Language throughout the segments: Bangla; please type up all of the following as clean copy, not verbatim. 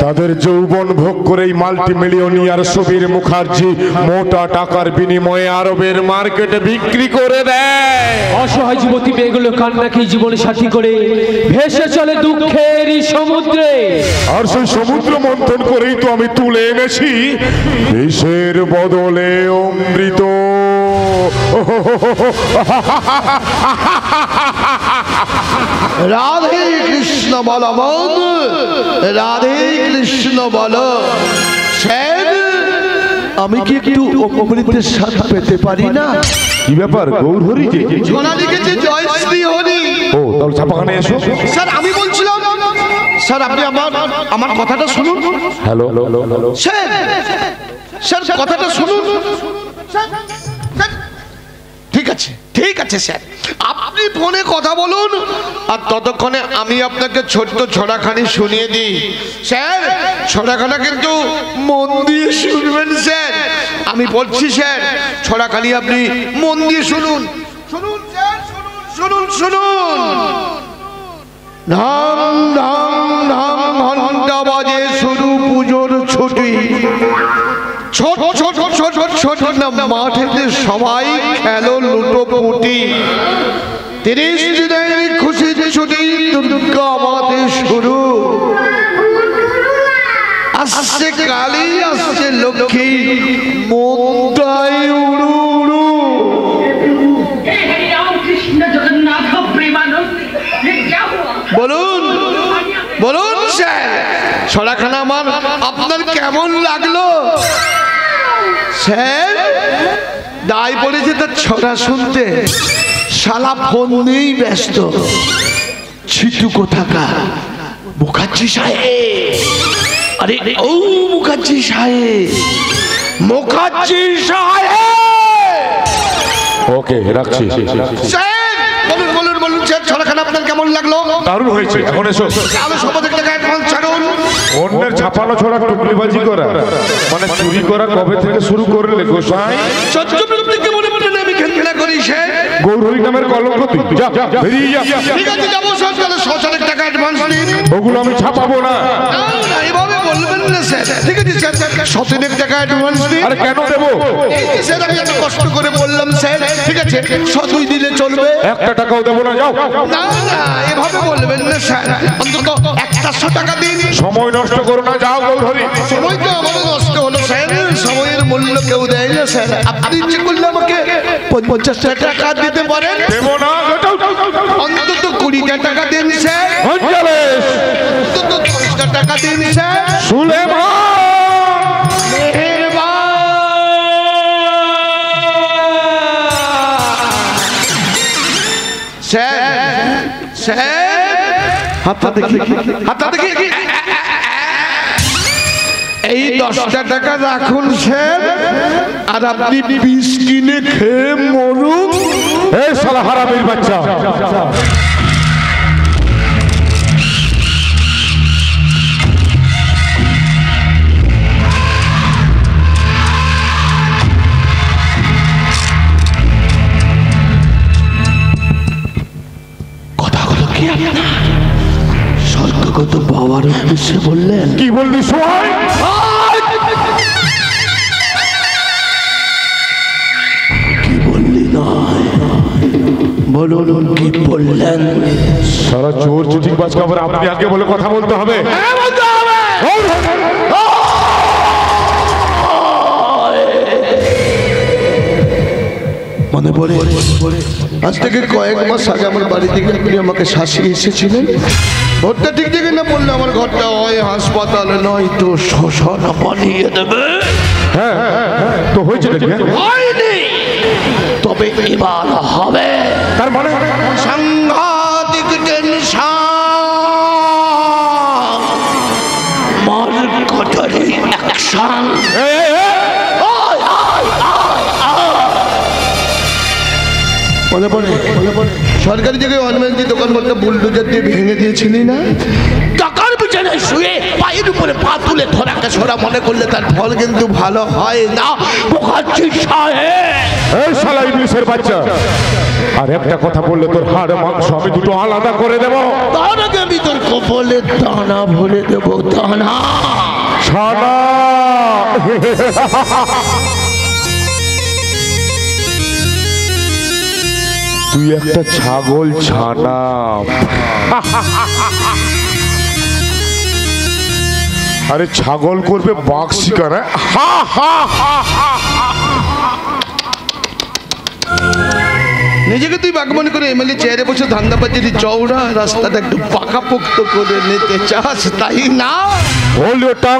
তাদের যৌবন ভোগ করেই মাল্টিমিলিয়নিয়ার সুবীর মুখার্জি মোটা টাকার বিনিময়ে আরবের মার্কেটে বিক্রি করে দেয়। অসহায় যুবতী মেয়েগুলো কান্নাকে জীবন সাথী করে ভেসে চলে দুঃখের সমুদ্রে। আর সেই সমুদ্র মন্থন করেই তো আমি তুলে এনেছি বিষের বদলে অমৃত। রাধে কৃষ্ণ বল, রাধে কৃষ্ণ বল। আমি কি একটু অমৃতের স্বাদ পেতে পারি না? কি ব্যাপার গৌর হরি যে সোনা লিখেছে জয় শ্রী হরি। ও তাহলে ছাপাখানে এসো। স্যার আমি বলছিলাম, স্যার আপনি আমার কথাটা শুনুন। হ্যালো স্যার, স্যার কথাটা শুনুন। ঠিক আছে ঠিক আছে স্যার, আপনি ফোনে কথা বলুন আর ততক্ষণে আমি আপনাকে ছোট্ট ছড়াখানি শুনিয়ে দিই। স্যার ছড়াখানা কিন্তু মন দিয়ে শুনবেন স্যার। আমি বলছি স্যার, ছড়াখানি আপনি মন দিয়ে শুনুন। শুনুন স্যার, শুনুন শুনুন। ধাম ধাম ধাম ঘন্টা বাজে শুরু পুজোর ছুটি। ছোট ছোট ছোট ছোট না মাঠেতে সবাই খেলো লুটোপুটি। 30 দিনের খুশি ছুটি দুর্গা আমাদের শুরু। আসছে কালী আসছে লক্ষ্মী মনটাই উড়ু উড়ু। বলুন বলুন স্যার, ছড়াখানা আমার আপনার কেমন লাগলো? স্যার দায় পড়েছে তার ছড়া শুনতে, শালা ফোন নিয়েই ব্যস্ত। ছিটু কোথাকার মুখার্জি সাহেব। আরে ও মুখার্জি সাহেব, মুখার্জি সাহেব। ওকে রাখছি। স্যার বলুন বলুন বলুন স্যার, ছড়াখানা আপনার কেমন লাগলো? দারুণ হয়েছে। এখন এসো। আলো সবাদের টাকা অ্যাডভান্স ছাড়ুন। অন্যের ছাপানো ছড়া টুকলিবাজি করা মানে চুরি করা কবে থেকে শুরু করলে গোসাই? সত্যি মনে মনে আমি খেলা করি স্যার। গৌর হরি নামের কলঙ্ক তুই যা বেরিয়ে যা। ঠিক আছে যাবো স্যার, তাহলে 100 টাকা অ্যাডভান্স দিন। ওগুলো আমি ছাপাবো না। না এভাবে বলবেন না স্যার। ঠিক আছে স্যার, 100 টাকা অ্যাডভান্স দিন। আরে কেন দেবো? স্যার আমি এত কষ্ট করে বললাম স্যার। ঠিক আছে 100 দিলে চলবে? 1 টাকাও দেবো না, যাও। না না এভাবে বলবেন না স্যার, অন্তত 100 টাকা দিন। সময় নষ্ট করো না, যাও গৌর হরি। সময় তো আমারও নষ্ট হলো স্যার, সময়ের মূল্য কেউ দেয় না স্যার। আপনি ইচ্ছে করলে আমাকে 50 টাকা দিতে পারেন। দেবো না, অন্তত 20 টাকা দিন স্যার। 49 অন্তত 10 টাকা দিন স্যার। সুলেমান স্যার স্যার হাতটা দেখি, হাতটা দেখি। এই 10 টাকা রাখুন স্যার, আর আপনি 20 কিনে খেয়ে মরুন। এই শালা হারামির বাচ্চা। কথাগুলো কি আপনার স্বর্গগত বাবার উদ্দেশ্যে বললেন? কি বললি সোহাই? কি বললি নয়, বলুন কি বললেন? সারা চোর চিঠি বাজ খবর আপনি আগে বলে কথা বলতে হবে। মনে পড়ে আজ থেকে কয়েক মাস আগে আমার বাড়ি থেকে আপনি আমাকে শাসিয়ে এসেছিলেন। ঘরটা ঠিক থেকে না বললে আমার ঘরটা হয় হাসপাতাল নয় তো শ্মশান বানিয়ে দেবে। হ্যাঁ তো হয়েছে হয়নি, তবে এবার হবে। তার মানে সাংঘাতিক টেনশন, মার্কেটারি অ্যাকশন। মনে পড়ে সরকারি জায়গায় অনমেন্টি দোকানপাটটা বুলডোজার দিয়ে ভেঙে দিয়েছিলি না? টাকার পিছনে শুয়ে পায়ের উপরে পা তুলে ধরাকে সরা মনে করলে তার ফল কিন্তু ভালো হয় না। মুখার্জি সাহেব, এই শালা ইংলিশের বাচ্চা, আর একটা কথা বললে তোর হাড় মাংস আমি দুটো আলাদা করে দেব। তার আগে আমি তোর কপালে দানা ভরে দেবো, দানা। ছানা তুই একটা ছাগল ছানা। আরে ছাগল করবে বাঘ শিকার। নিজেকে তুই বাঘ মনে করে এমএলএ চেয়ারে বসে ধান্দাবাজির চওড়া রাস্তাটা একটু পাকাপোক্ত করে নিতে চাস, তাই না? হোল্ড ইওর টাং,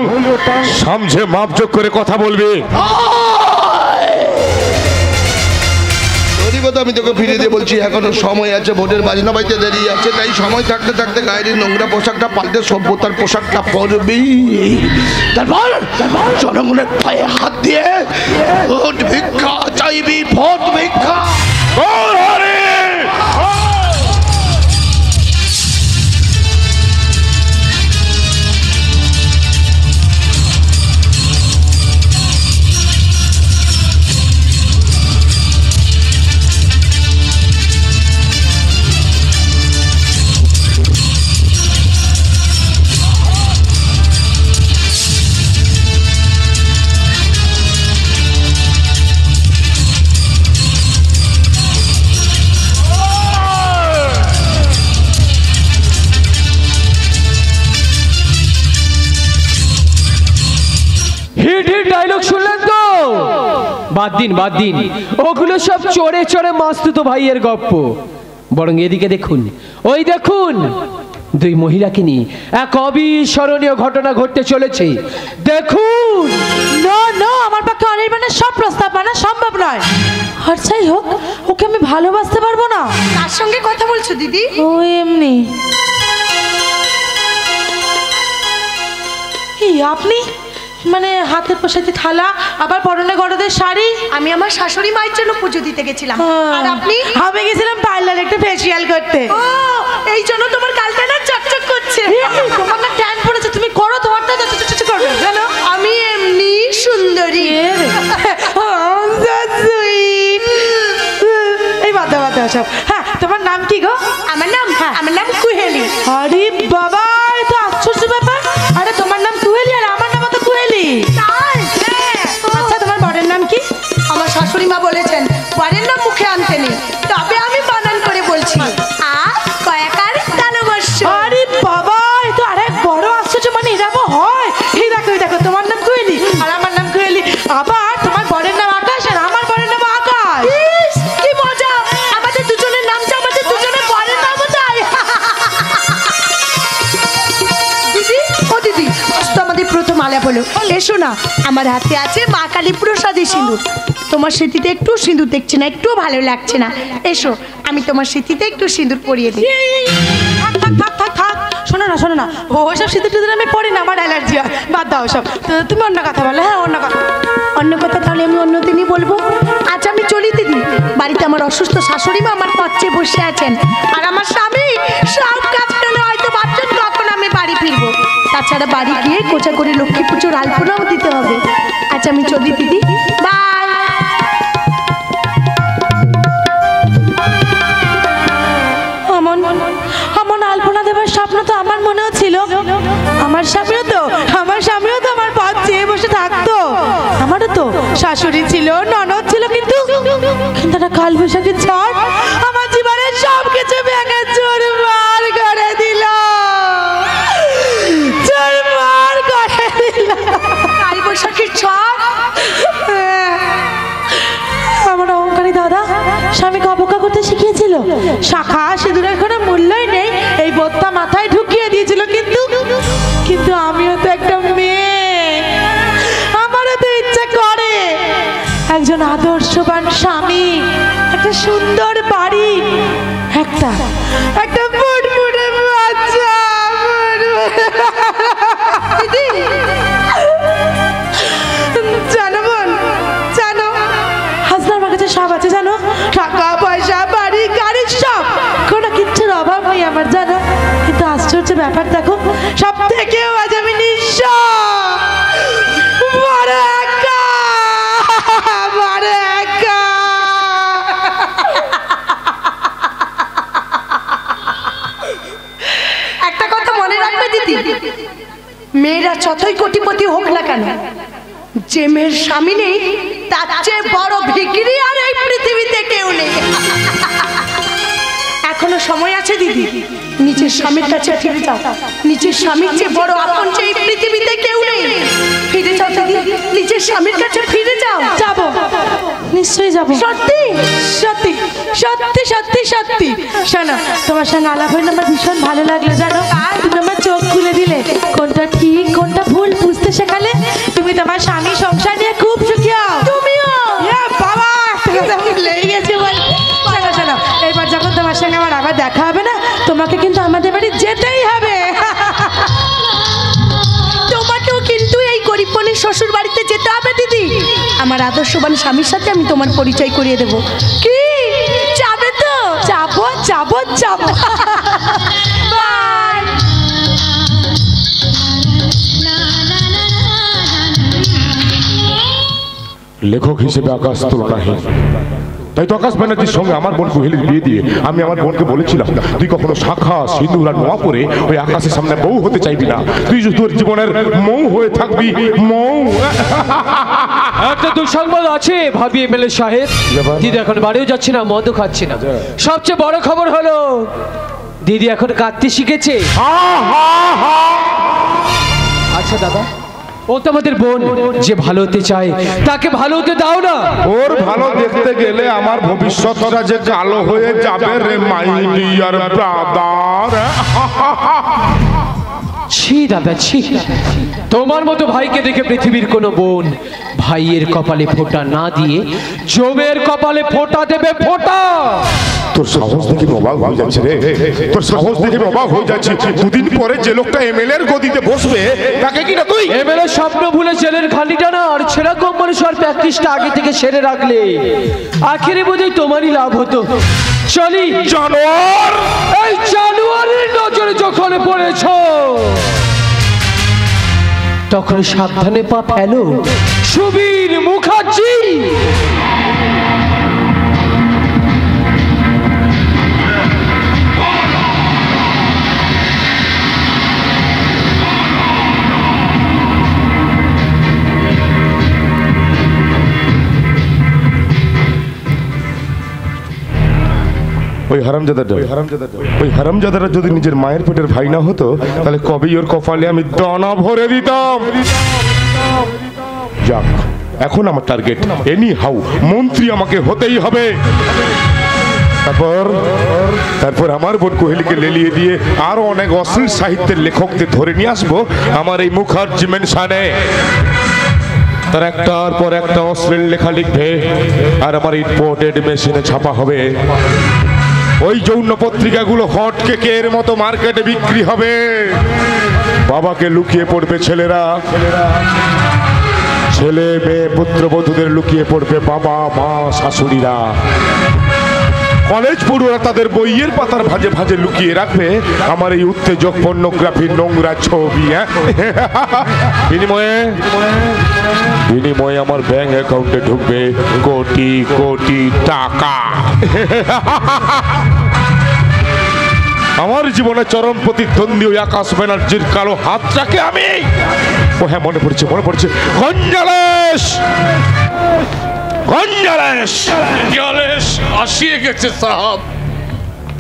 সমঝে মাপজোক করে কথা বলবি। তোরই কথা আমি তোকে ফিরে দিয়ে বলছি, এখনো সময় আছে, ভোটের বাজনা বাজতে দেরি আছে, তাই সময় থাকতে থাকতে গায়ের নোংরা পোশাকটা পাল্টে সভ্যতার পোশাকটা পরবি। তারপর জনগণের পায়ে হাত দিয়ে ভোট ভিক্ষা চাইবি, ভোট ভিক্ষা। ডায়লগ শুনলেন তো? বাদ দিন, ওগুলো সব চড়ে চড়ে মাস্তুতো ভাইয়ের গপ্প। বরং এদিকে দেখুন, ওই দেখুন, দুই মহিলাকে নিয়ে এক অবিস্মরণীয় ঘটনা ঘটতে চলেছে। দেখুন। না না, আমার পক্ষে অনির্বাণের সব প্রস্তাব মানা সম্ভব নয়। আর যাই হোক, ওকে আমি ভালোবাসতে পারবো না। কার সঙ্গে কথা বলছো দিদি? ও এমনি। আপনি মানে হাতের পোশাকে থালা, আবার পরনে গরদের শাড়ি। আমি আমার শাশুড়ি মায়ের জন্য পুজো দিতে গেছিলাম। আর আপনি? আমি গেছিলাম পার্লারে একটু ফেসিয়াল করতে। ও, এই জন্য তোমার গালটা না চকচক করছে। তোমার না ট্যান পড়েছে, তুমি করো তোমারটা, চকচক করবে জানো। আমি এমনি সুন্দরী। এই বাদ সব। হ্যাঁ, তোমার নাম কি গো? আমার নাম কুহেলি। আরে বাবা, এটা আশ্চর্য ব্যাপার। আরে তোমার নাম কুহেলি আর আমার নাম তো কুহেলি। আচ্ছা, তোমার বরের নাম কি? আমার শাশুড়ি মা বলেছেন বরের নাম মুখে আনতে নেই, তবে আমি বানান করে বলছি। কয়াকার তালবস্য। আরে বাবা, এটা আরেক বড় আশ্চর্য, মানে এরকম হয়? এই দেখো তোমার নাম কুহেলি আর আমার নাম কুহেলি, আবার তোমার বরের নাম আকাশ আর আমার বরের নাম আকাশ। কি মজা! আমাদের দুজনের নাম যা, আমাদের দুজনের বরের নামও তাই। দিদি, ও দিদি, আজ তো আমাদের প্রথম আলাপ হলো। এসো না, আমার হাতে আছে মা কালী প্রসাদী সিঁদুর। তোমার স্মৃতিতে একটু সিঁদুর দেখছে না, একটু ভালো লাগছে না। এসো, আমি তোমার স্মৃতিতে একটু সিঁদুর পরিয়ে দিই। থাক, শোনো না, ওসব সিঁদুর টিঁদুর আমি পড়ি না, আমার অ্যালার্জি হয়। বাদ দাও সব, তুমি অন্য কথা বলো। হ্যাঁ, অন্য কথা তাহলে আমি অন্য দিনই বলবো। আজ আমি চলি দিদি, বাড়িতে আমার অসুস্থ শাশুড়ি মা আমার পথে বসে আছেন, আর আমার স্বামী সব কাজ ফেলে হয়তো ভাবছেন কখন আমি বাড়ি ফিরবো। তাছাড়া বাড়ি গিয়ে কোচা করে লক্ষ্মী পুজোর আলপনাও দিতে হবে। আজ আমি চলি দিদি, বাই। আমার আলপনা দেবার স্বপ্ন তো আমার মনেও ছিল। আমার স্বামীও তো আমার পথ চেয়ে বসে থাকতো। আমারও তো শাশুড়ি ছিল, ননদ ছিল, কিন্তু একটা কাল বৈশাখী ঝড় আমার জীবনের সব কিছু ভেঙে চুরমার করে দিল। কাল বৈশাখীর ঝড়? আমার অহংকারী দাদা স্বামীকে অবজ্ঞা করতে শিখিয়েছিল। শাখা সিঁদুরের কোনো মূল্যই নেই, এই বোতটা মাথায় ঢুকিয়ে দিয়েছিল। কিন্তু আমিও তো একটা মেয়ে, আমারও তো ইচ্ছে করে একজন আদর্শবান স্বামী, একটা সুন্দর বাড়ি, একটা ফুটফুটে বাচ্চা। জানো বোন, জানো হাসনার আমার কাছে সব আছে, জানো, টাকা পয়সা বাড়ি গাড়ি সব, কোনো কিচ্ছুর অভাব নেই আমার, জানো। কিন্তু আশ্চর্য ব্যাপার দেখো, সব থেকেও আজ আমি নিঃস্ব, বড় একা। যতই কোটিপতি হোক না কেন, যে মেয়ের স্বামী নেই তার চেয়ে বড় ভিখিরি আর এই পৃথিবীতে কেউ নেই। এখনো সময় আছে দিদি, নিজের স্বামীর কাছে ফিরে যাও। নিজের স্বামীর চেয়ে বড় আপন যে এই পৃথিবীতে কেউ নেই। ফিরে যাও দিদি, নিজের স্বামীর কাছে ফিরে যাও। যাবো, নিশ্চয়ই যাবো। সত্যি সত্যি সত্যি সত্যি সত্যি। শোনো, তোমার সঙ্গে আলাপ হয়ে আমার ভীষণ ভালো লাগলো জানো। তুমি আমার চোখ খুলে দিলে, কোনটা ঠিক কোনটা ভুল বুঝতে শেখালে। তুমি তোমার স্বামী সংসার নিয়ে খুব সুখী হও। তুমিও। বাবা, লেগে গেছে বল। শোনো শোনো, এবার যখন তোমার সঙ্গে আমার আবার দেখা হবে না, তোমাকে কিন্তু আমাদের বাড়ি যেতেই হবে। তোমাকেও কিন্তু এই গরিব বোনের শ্বশুর বাড়িতে যেতে হবে দিদি। আমার আদর্শবান স্বামীর সাথে আমি তোমার পরিচয় করিয়ে দেব। কি যাবে তো? যাবো যাবো যাবো। বাই। লেখক হিসেবে আকাশ তুলনাহীন, তাই তো আকাশ ব্যানার্জির সঙ্গে আমার বোন কোহেলির বিয়ে দিয়ে আমি আমার বোনকে বলেছিলাম, তুই কখনো শাখা সিঁদুর আর নোয়া পরে ওই আকাশের সামনে বউ হতে চাইবি না, তুই যে তোর জীবনের মৌ হয়ে থাকবি। মৌ। একটা দুঃসংবাদ আছে ভাবি এমএলএ সাহেব। দিদি এখন বাড়িও যাচ্ছে না, মদও খাচ্ছে না। সবচেয়ে বড় খবর হলো দিদি এখন কাঁদতে শিখেছে। আচ্ছা দাদা, ও তো আমাদের বোন, যে ভালো হতে চায় তাকে ভালো হতে দাও না। ওর ভালো দেখতে গেলে আমার ভবিষ্যৎটা যে কালো হয়ে যাবে রে মাই ডিয়ার ব্রাদার। ছি দাদা ছি, তোমার মতো ভাইকে দেখে পৃথিবীর কোনো বোন ভাইয়ের কপালে ফোঁটা না দিয়ে জমের কপালে ফোঁটা দেবে ফোঁটা। তোর সাহস দেখে অবাক হয়ে যাচ্ছে রে, তোর সাহস দেখে অবাক হয়ে যাচ্ছে। দুদিন পরে যে লোকটা এমএলএ এর গদিতে বসবে তাকে কি না তুই এমএলএ স্বপ্ন ভুলে জেলের খালিটা না আর ছেঁড়া কম্বল সর প্র্যাকটিসটা আগে থেকে সেরে রাখলে আখেরে বোধহয় তোমারই লাভ হতো। চলি জানোয়ার। এই জানোয়ারের নজরে যখন পড়েছ তখন সাবধানে পা ফেলো সুবীর মুখার্জি। ওই হারামজাদাটা যদি নিজের মায়ের পেটের ভাই না হতো তাহলে কবেই ওর কপালে আমি দানা ভরে দিতাম। যাক, এখন আমার টার্গেট এনি হাউ মন্ত্রী আমাকে হতেই হবে। তারপর আমার বোন কোহেলিকে লেলিয়ে দিয়ে আরো অনেক অশ্লীল সাহিত্যের লেখকদের ধরে নিয়ে আসবো আমার এই মুখার্জি মেনশনে। তার একটার পর একটা অশ্লীল লেখা লিখবে আর আমার ইম্পোর্টেড মেশিনে ছাপা হবে। ওই যৌন পত্রিকাগুলো হট কেকের মতো মার্কেটে বিক্রি হবে। বাবাকে লুকিয়ে পড়বে ছেলেরা, ছেলে মেয়ে পুত্রবধূদের লুকিয়ে পড়বে বাবা মা শাশুড়িরা। কলেজ পড়ুয়ারা তাদের বইয়ের পাতার ভাজে ভাজে লুকিয়ে রাখবে আমার এই উত্তেজক পর্নোগ্রাফির নোংরা ছবি। বিনিময়ে আমার ব্যাংক অ্যাকাউন্টে ঢুকবে কোটি কোটি টাকা। আমার জীবনে চরম প্রতিদ্বন্দ্বী ওই আকাশ ব্যানার্জির কালো হাতটাকে আমি, ও হ্যাঁ মনে পড়ছে গঞ্জালেশ আসিয়ে গেছে সাহাব।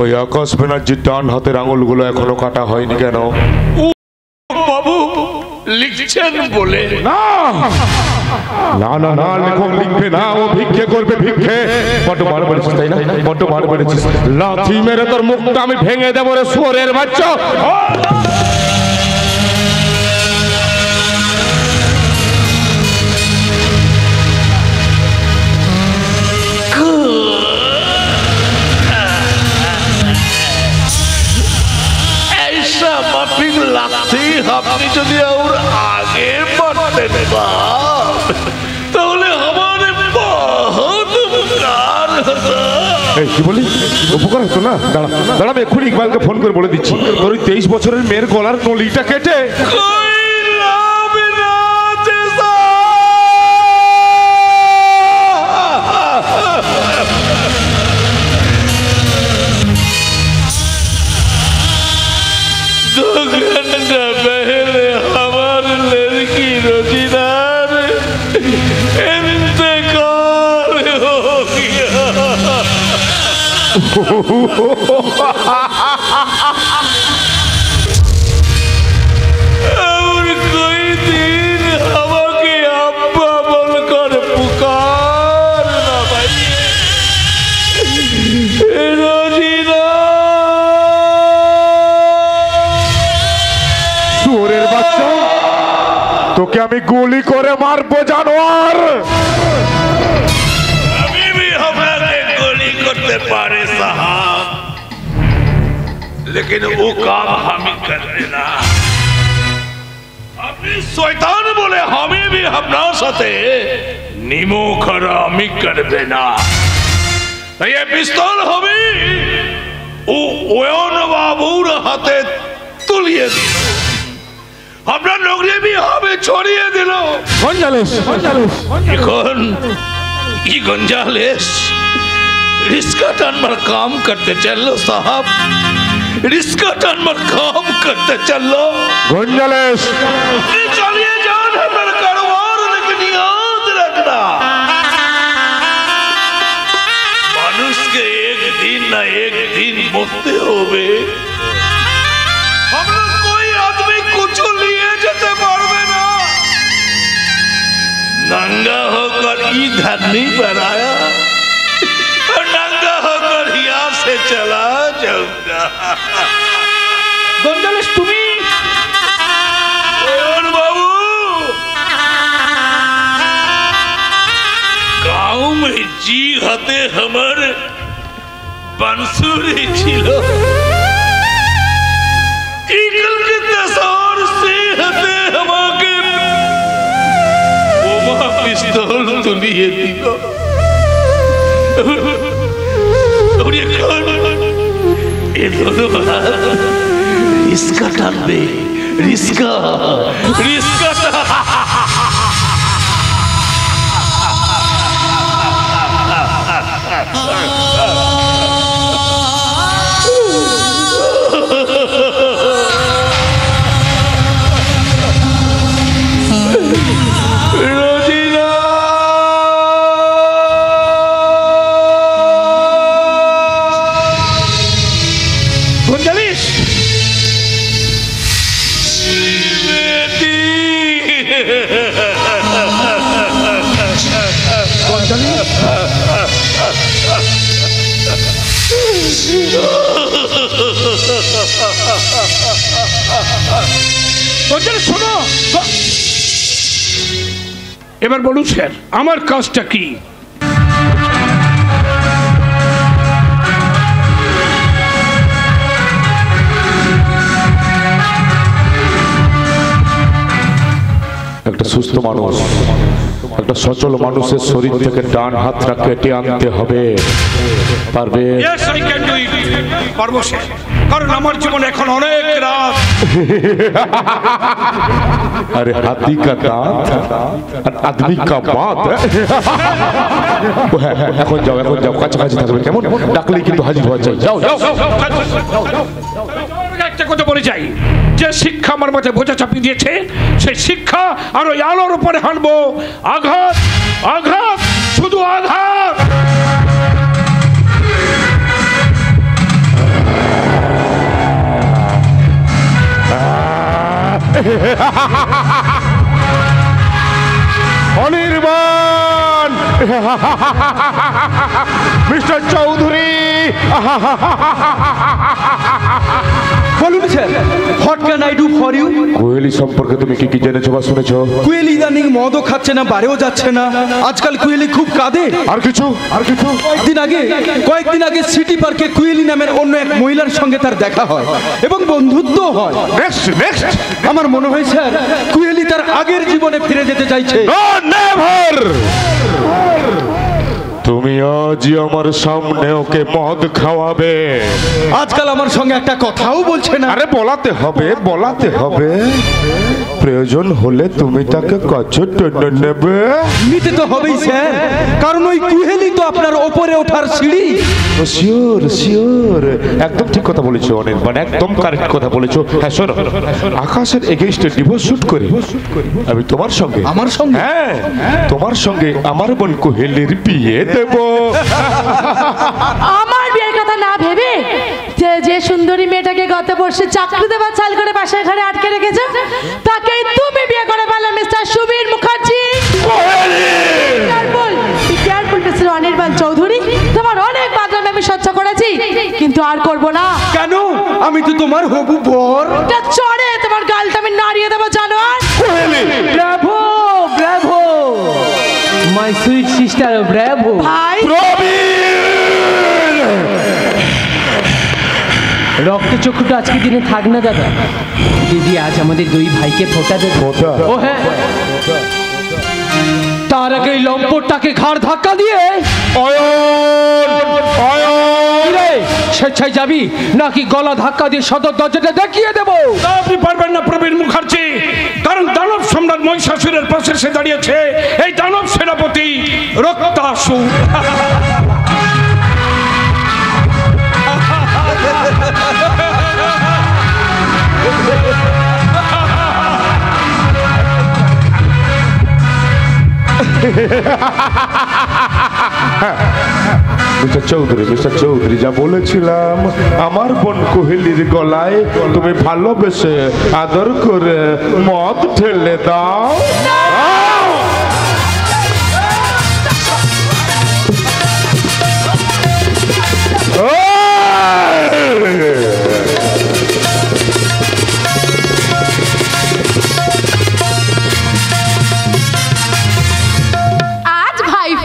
ওই আকাশ ব্যানার্জির ডান হাতের আঙুলগুলো এখনো কাটা হয়নি কেন? বাবু লিখছেন বলে না না না না, লেখক লিখবে না, ও ভিক্ষে করবে ভিক্ষে। বড্ড বার বেড়েছিস তাই না, বড্ড বার বেড়েছিস। লাথি মেরে তোর মুখটা আমি ভেঙে দেবো রে শুয়োরের বাচ্চা। ऐसा माफिक लाथी আপনি যদি और आगे बढ़ते তাহলে हमारे बहुत उपकार होता। এই কি বলি, উপকার হতো না? দাঁড়া দাঁড়া, আমি এক্ষুনি ইকবালকে ফোন করে বলে দিচ্ছি তোর ওই 23 বছরের মেয়ের গলার নলিটা কেটে दो घंटा पहले हमारे और कोई दिन আমাকে আব্বা বলकर পুকারনা ভাই। রোজিনা শুয়োরের বাচ্চা, তোকে আমি গুলি করে মারবো জানোয়ার। अभी भी हमारे गोली करते पारे साहब, लेकिन वो काम हम ही कर लेना। अपनी शैतान बोले हमें भी अपना साथे निमो खरामी कर देना। ये पिस्तौल हमें ওয়ন বাবুর হাতে তুলিয়ে দিল, আপনার নগরে भी হবে ছড়িয়ে দিল। গঞ্জালেস, এখন ই গঞ্জালেস रिस्का टानमर काम करते चलो साहब, रिस्का टानमर काम करते चलो। গঞ্জালেস, चलिए जान हमारे कारोबार, लेकिन याद रखना मानुष के एक दिन ना एक दिन मरते होवे। हमरा कोई आदमी कुछ लिए जेते पारबे ना, नंगा होकर इधर नहीं पर आया और नंगा होकर यहाँ से चला जाऊंगा। গঞ্জালেস তুমি और बाबू गाँव में जी हाथे हमारे बांसुरी छिलो, ईगल के दसार से हाथे हमारे बोमा पिस्तौल तुलिए दिलो। और ये कौन? ये दोनों रिस्का टानबे, रिस्का रोजीना গঞ্জালেস গঞ্জালেস শোনো, এবার বলুন স্যার আমার কাজটা কি? একটা সুস্থ মানুষ, একটা সচল মানুষের শরীর থেকে ডান হাতটা কেটে আনতে হবে, পারবে? Yes, I can do it. পারবো স্যার, কারণ আমার জীবন এখন অনেক রাত। अरे हाथी का दांत और आदमी का बात। এখন যাও, এখন যাও, কাছাকাছি থাকবে কেমন? ডাকলেই কিন্তু হাজির হওয়া চাই। যাও যাও। একটা কথা বলে যাই, যে শিক্ষা আমার মাঝে বোঝা চাপিয়ে দিয়েছে সেই শিক্ষা আর ওই আলোর উপরে হানবো। আঘাত, আঘাত, শুধু আঘাত। অনির্বাণ, মিস্টার চৌধুরী, বলুন sir, what can I do for you? Koyeli সম্পর্কে তুমি কি কি জেনেছো বা শুনেছো? কুয়েলি ইদানিং মদও খাচ্ছে না, বাড়িও যাচ্ছে না। আজকাল কুয়েলি খুব কাঁদে। আর কিছু? কয়েকদিন আগে সিটি পার্কে কুয়েলি নামের অন্য এক মহিলার সঙ্গে তার দেখা হয় এবং বন্ধুত্ব হয়। নেক্সট আমার মনে হয় স্যার কুয়েলি তার আগের জীবনে ফিরে যেতে চাইছে। নেভার। তুমি আজই আমার সামনে ওকে মদ খাওয়াবে। আজকাল আমার সঙ্গে একটা কথাও বলছে না। আরে বলাতে হবে, বলাতে হবে। প্রয়োজন হলে তুমি তাকে কাছে টেনে নেবে। নিতে তো হবেই স্যার, কারণ ওই কুহেলি তো আপনার ওপরে ওঠার সিঁড়ি। শিওর শিওর, একদম ঠিক কথা বলেছো অনির্বাণ, একদম কারেক্ট কথা বলেছো। হ্যাঁ শোনো, আকাশের এগেইনস্টে ডিভোর্স শুট করে আমি তোমার সঙ্গে, আমার সঙ্গে? হ্যাঁ তোমার সঙ্গে আমার বোন কোহেলির বিয়ে দেব। আমার আমার বিয়ের কথা না ভেবে যে সুন্দরী মেয়েটাকে গত বর্ষে চাকরি দেওয়ার চাল করে পাশের ঘরে আটকে রেখেছো, তাকেই তুমি বিয়ে করে ফেলো mister Subir Mukherjee. Careful mister Anirban Chowdhury, তোমার অনেক বাদরাম আমি সহ্য করেছি, কিন্তু আর করব না। কেন? আমি তো তোমার হবু বর। চড়ে তোমার গালটা আমি নাড়িয়ে দেবো জানোয়ার। Bravo Bravo my sweet sister, Bravo ভাই রক্তচক্ষুটা আজকে দিনে থাক না দাদা। দিদি আজ আমাদের দুই ভাইকে ফোঁটা দেবে। ও হ্যাঁ, তার আগে এই লম্পটটাকে ঘাড় ধাক্কা দিয়ে স্বেচ্ছায় যাবি নাকি গলা ধাক্কা দিয়ে সদর দরজাটা দেখিয়ে দেবো? আপনি পারবেন না প্রবীণ মুখার্জি, কারণ দানব সম্রাট মহিষাসুরের পাশে এসে দাঁড়িয়েছে এই দানব সেনাপতি রক্তাসুর। মিস্টার চৌধুরী, যা বলেছিলাম আমার বোন কোহেলির গলায় তুমি ভালোবেসে আদর করে মদ ঢেলে দাও।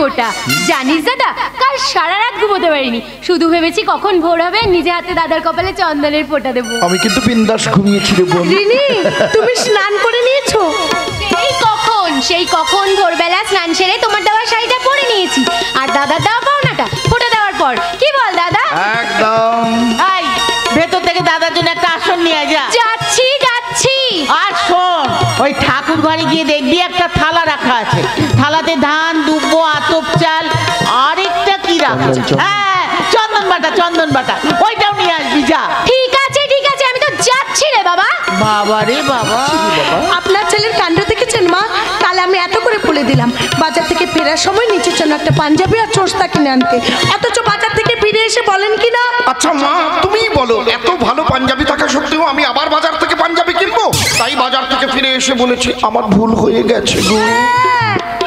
ফোঁটা জানিস দাদা, কাল সারা রাত ঘুমোতে পারিনি, শুধু ভেবেছি কখন ভোর হবে নিজে হাতে দাদার কপালে চন্দনের ফোঁটা দেবো। আমি কিন্তু বিন্দাস ঘুমিয়েছি রে বোন। রিনি, তুমি স্নান করে নিয়েছো? সেই কখন ভোরবেলা স্নান সেরে তোমার দেওয়া শাড়িটা পরে নিয়েছি, আর দাদার দেওয়া পাওনাটা ফোঁটা দেওয়ার পর। কি বল দাদা? একদম। এই ভেতর থেকে দাদার জন্য একটা আসন নিয়ে যা। যাচ্ছি যাচ্ছি। আর শোন, ওই ঠাকুর ঘরে গিয়ে দেখবি একটা থালা রাখা আছে, থালাতে ধান, দুব্বো, আতপ চাল, আরেকটা কি রাখা আছে? হ্যাঁ, চন্দন বাটা, চন্দন বাটা, ওইটাও নিয়ে আসবি যা। ঠিক আছে ঠিক আছে, আমি তো যাচ্ছি রে বাবা। বাবা রে বাবা, আপনার ছেলের কাণ্ড দেখেছেন মা? কাল আমি এত করে বলে দিলাম বাজার থেকে ফেরার সময় নিচের জন্য একটা পাঞ্জাবি আর চোস্তা কিনে আনতে, অথচ বাজার থেকে ফিরে এসে বলেন কি না। আচ্ছা মা, তুমিই বলো, এত ভালো পাঞ্জাবি থাকা সত্ত্বেও আমি আবার বাজার থেকে পাঞ্জাবি কিনবো? তাই বাজার থেকে ফিরে এসে বলেছি আমার ভুল হয়ে গেছে গো।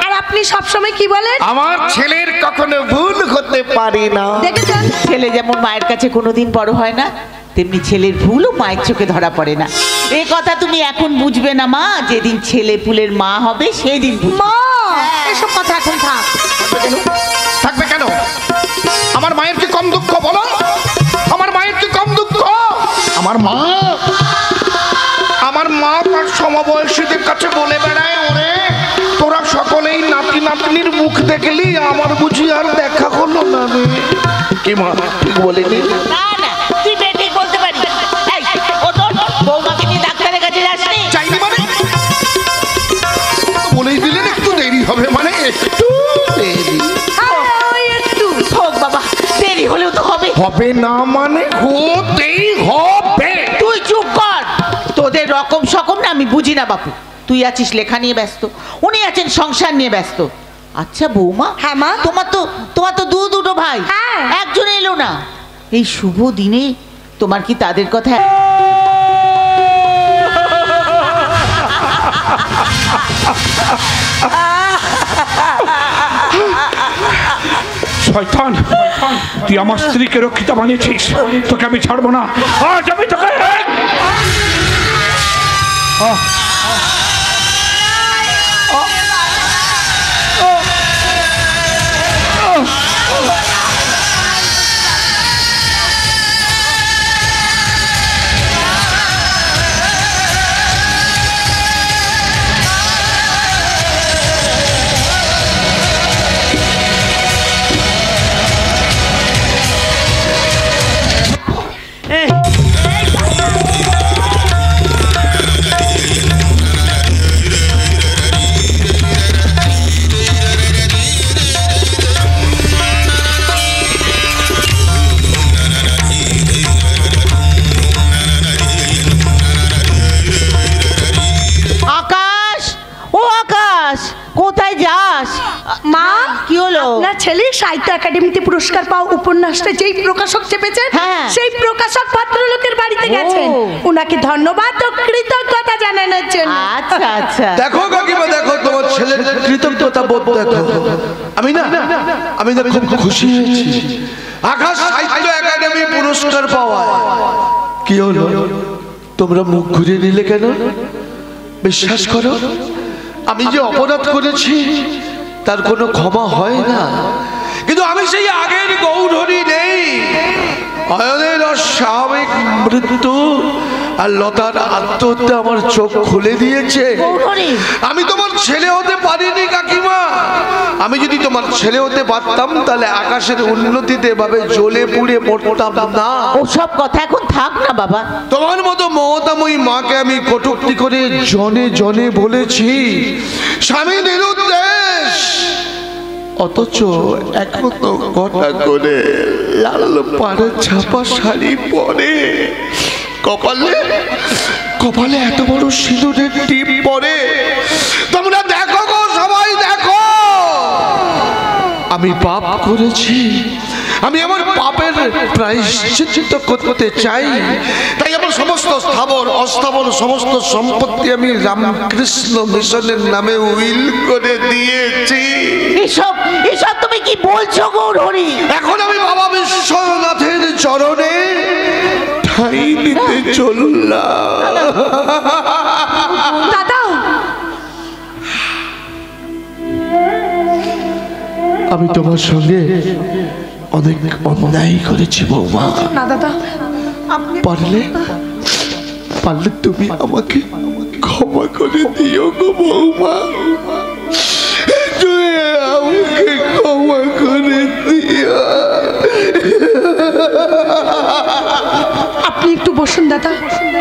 আর আপনি সব সময় কি বলেন? আমার ছেলের কখনো ভুল হতে পারে না। দেখেছেন, ছেলে যেমন মায়ের কাছে কোনোদিন বড় হয় না, তেমনি ছেলের ভুলও মায়ের চোখে ধরা পড়ে না। এই কথা তুমি এখন বুঝবে না মা, যেদিন ছেলে পুলের মা হবে সেই দিন বুঝবে। মা এসব কথা এখন থাক। থাকবে কেন? আমার মায়ের কি কম দুঃখ বলো? আমার মায়ের কি কম দুঃখ? আমার মা তার সমবয়সীদের কাছে বলে বেড়ায়, ওরে তোরা সকলেই নাতি নাতনির মুখ দেখলি, আমার বুঝি আর দেখা হলো না রে। কি মা ঠিক বলেনি? না না, তুই বেঠিক বলতে পারিস। এই ও তো বৌমাকে নিয়ে ডাক্তারের কাছে যাসনি? চাইনি মানে বলেই দিলেন একটু দেরি হবে, মানে একটু দেরি হোক বাবা, দেরি হলেও তো হবে। হবে না মানে হতেই হবে। তুই চুপ কর, তোদের রকম সকম না আমি বুঝি না বাপু। তুই আছিস লেখা নিয়ে ব্যস্ত, উনি আছেন সংসার নিয়ে ব্যস্ত। আচ্ছা বৌমা, হ্যাঁ মা, তোমার তো দুটো ভাই, একজন এলো না এই শুভ দিনে, তোমার কি তাদের কথা? শয়তান, তুই আমার স্ত্রীকে রক্ষিতা বানিয়েছিস, তোকে আমি ছাড়বো না। আজ আমি তোকে কোথায় যাস? মা কি হলো? আপনার ছেলে সাহিত্য একাডেমিতে পুরস্কার পাওয়া উপন্যাসটা যেই প্রকাশক চেপেছেন, হ্যাঁ। সেই প্রকাশক ভদ্রলোকের বাড়িতে গেছেন উনাকে ধন্যবাদ ও কৃতজ্ঞতা জানানোর জন্য। আচ্ছা আচ্ছা। দেখো কাকিমা, দেখো তোমার ছেলের কৃতজ্ঞতা বোধ দেখো। আমি না খুব খুশি হয়েছি আকাশ সাহিত্য একাডেমি পুরস্কার পাওয়ায়। কি হলো, তোমরা মুখ ঘুরিয়ে নিলে কেন? বিশ্বাস করো, আমি যে অপরাধ করেছি তার কোনো ক্ষমা হয় না, কিন্তু আমি সেই আগের গৌরহরি নেই। অয়নের অস্বাভাবিক মৃত্যু আর লতার আত্মহত্যা আমার চোখ খুলে দিয়েছে। আমি তোমার ছেলে হতে পারিনি কাকিমা। আমি যদি তোমার ছেলে হতে পারতাম তাহলে আকাশের উন্নতিতে এভাবে জ্বলে পুড়ে মরতাম না। ওসব কথা এখন থাক না বাবা। তোমার মতো মমতাময়ী মাকে আমি কটূক্তি করে জনে জনে বলেছি স্বামী নিরুদ্দেশ, অথচ এখনো ঘটা করে লাল পাড়ে ছাপা শাড়ি পরে কপালে এত বড় সিঁদুরের টিপ পরে। তোমরা দেখো গো, সবাই দেখো, আমি পাপ করেছি। আমি আমার পাপের প্রায়শ্চিত্ত করতে চাই, তাই আমার সমস্ত স্থাবর অস্থাবর সমস্ত সম্পত্তি আমি রামকৃষ্ণ মিশনের নামে উইল করে দিয়েছি। এসব তুমি কি বলছো গৌরহরি? এখন আমি বাবা বিশ্বনাথের চরণে ঠাঁই দিতে চললাম। দাদা, আমি তোমার সঙ্গে অনেক অন্যায় করেছি বৌমা। না দাদা, আপনি পারলে তুমি আমাকে ক্ষমা করে দিও গো বৌমা, তুমি আমাকে ক্ষমা করে দিও। আপনি একটু বসুন দাদা,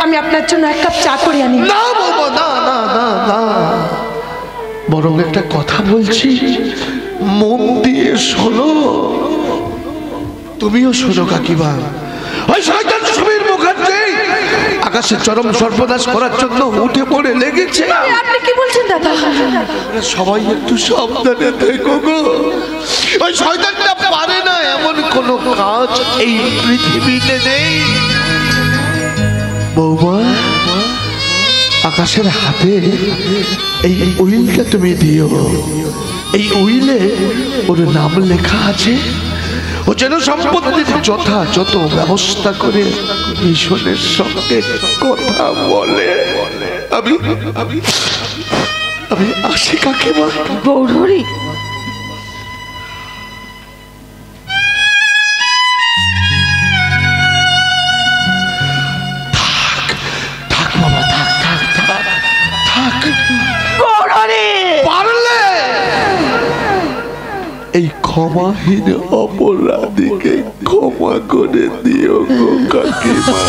আমি আপনার জন্য এক কাপ চা করে আনি। না বৌমা, না না না না, বরং একটা কথা বলছি, মন দিয়ে শোনো। তুমিও শোনো কাকিমা। ওই শয়তান সমীর মুখার্জি আকাশের চরম সর্বনাশ করার জন্য উঠে পড়ে লেগেছে। আপনি কি বলছেন দাদা? সবাই একটু সাবধানে থেকো গো। ওই শয়তানটা পারে না এমন কোনো কাজ এই পৃথিবীতে নেই। বৌমা, আকাশের হাতে এই উইলটা তুমি দিও। এই উইলে ওর নাম লেখা আছে, ও যেন সম্পত্তির যথাযথ ব্যবস্থা করে মিশনের সঙ্গে কথা বলে। আমি আসি কাকিমা। গৌরহরি, থাক বাবা, থাক। গৌরহরি, পারলে এই ক্ষমাহীন অপরাধীকে ক্ষমা করে দিও গো কাকিমা,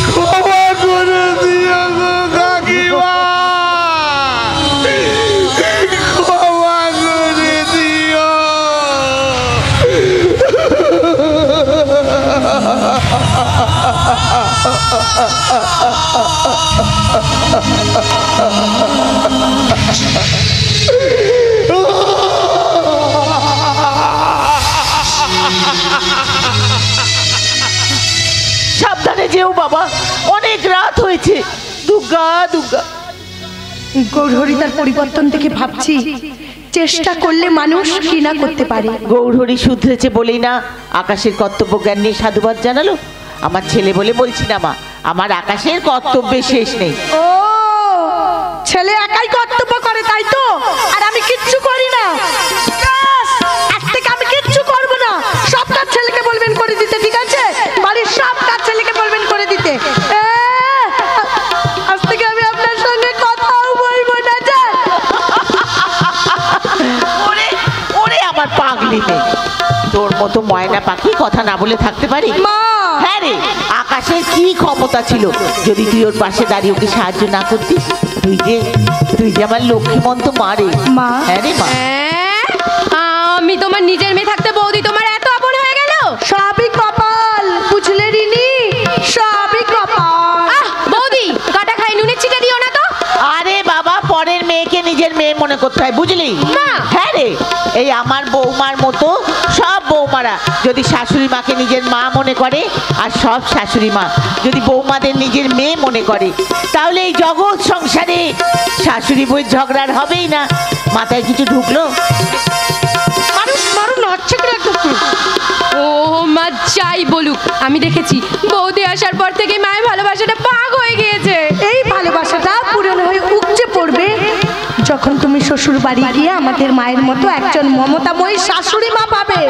ক্ষমা করে দিও গো কাকিমা, ক্ষমা করে দিও। সাবধানে যেও বাবা, অনেক রাত হয়েছে। দুর্গা দুর্গা। গৌরহরি তার পরিবর্তন থেকে ভাবছি, চেষ্টা করলে মানুষ ঘৃণা করতে পারে। গৌরহরি শুধরেছে বলেই না আকাশের কর্তব্য জ্ঞান নিয়ে সাধুবাদ জানালো। আমার ছেলে বলে বলছি না মা, আমার আকাশের কর্তব্যের শেষ নেই। ও, ছেলে একাই কর্তব্য করে তাই তো, আর আমি কিচ্ছু করি না। ব্যাস, আজ থেকে আমি কিচ্ছু করব না। সব কাজ ছেলেকে বলবেন করে দিতে, ঠিক আছে? বাড়ির সব কাজ ছেলেকে বলবেন করে দিতে। আজ থেকে আমি আপনার সঙ্গে কথাও বলবো না। ওরে আমার পাগলি মেয়ে, তোর মতো ময়না পাখি কথা না বলে থাকতে পারি? মা, হ্যাঁ রে, আকাশের কি ক্ষমতা ছিল যদি তুই ওর পাশে দাঁড়িয়ে ওকে সাহায্য না করতিস? তুই যে আমার লক্ষ্মীমন্ত মা রে। মা। হ্যাঁ রে মা। আমি তোমার নিজের মেয়ে থাকতে বৌদি তোমার এত আপন হয়ে গেল? সবই কপাল, বুঝলে রিনি, সবই কপাল। বৌদি, কাটা খাই নুনের ছিটে দিও না তো। আরে বাবা, পরের মেয়ে মেয়েকে নিজের মেয়ে মনে করতে হয়, বুঝলি? মা! হ্যাঁ রে, এই আমার বৌমার মতো সব বৌমারা যদি শাশুড়ি মাকে নিজের মা মনে করে, আর সব শাশুড়ি মা যদি বৌমাদের নিজের মেয়ে মনে করে, তাহলে এই জগৎ সংসারে শাশুড়ি বই ঝগড়ার হবেই না। মাথায় কিছু ঢুকলো? ও মা যাই বলুক, আমি দেখেছি বৌদি আসার পর থেকে মায়ের ভালোবাসাটা পাগ হয়ে গিয়েছে। এই ভালোবাসাটা পুরনো হয়ে উপচে পড়বে যখন তুমি শ্বশুর বাড়ি গিয়ে আমাদের মায়ের মতো একজন মমতাময়ী শাশুড়ি মা পাবে,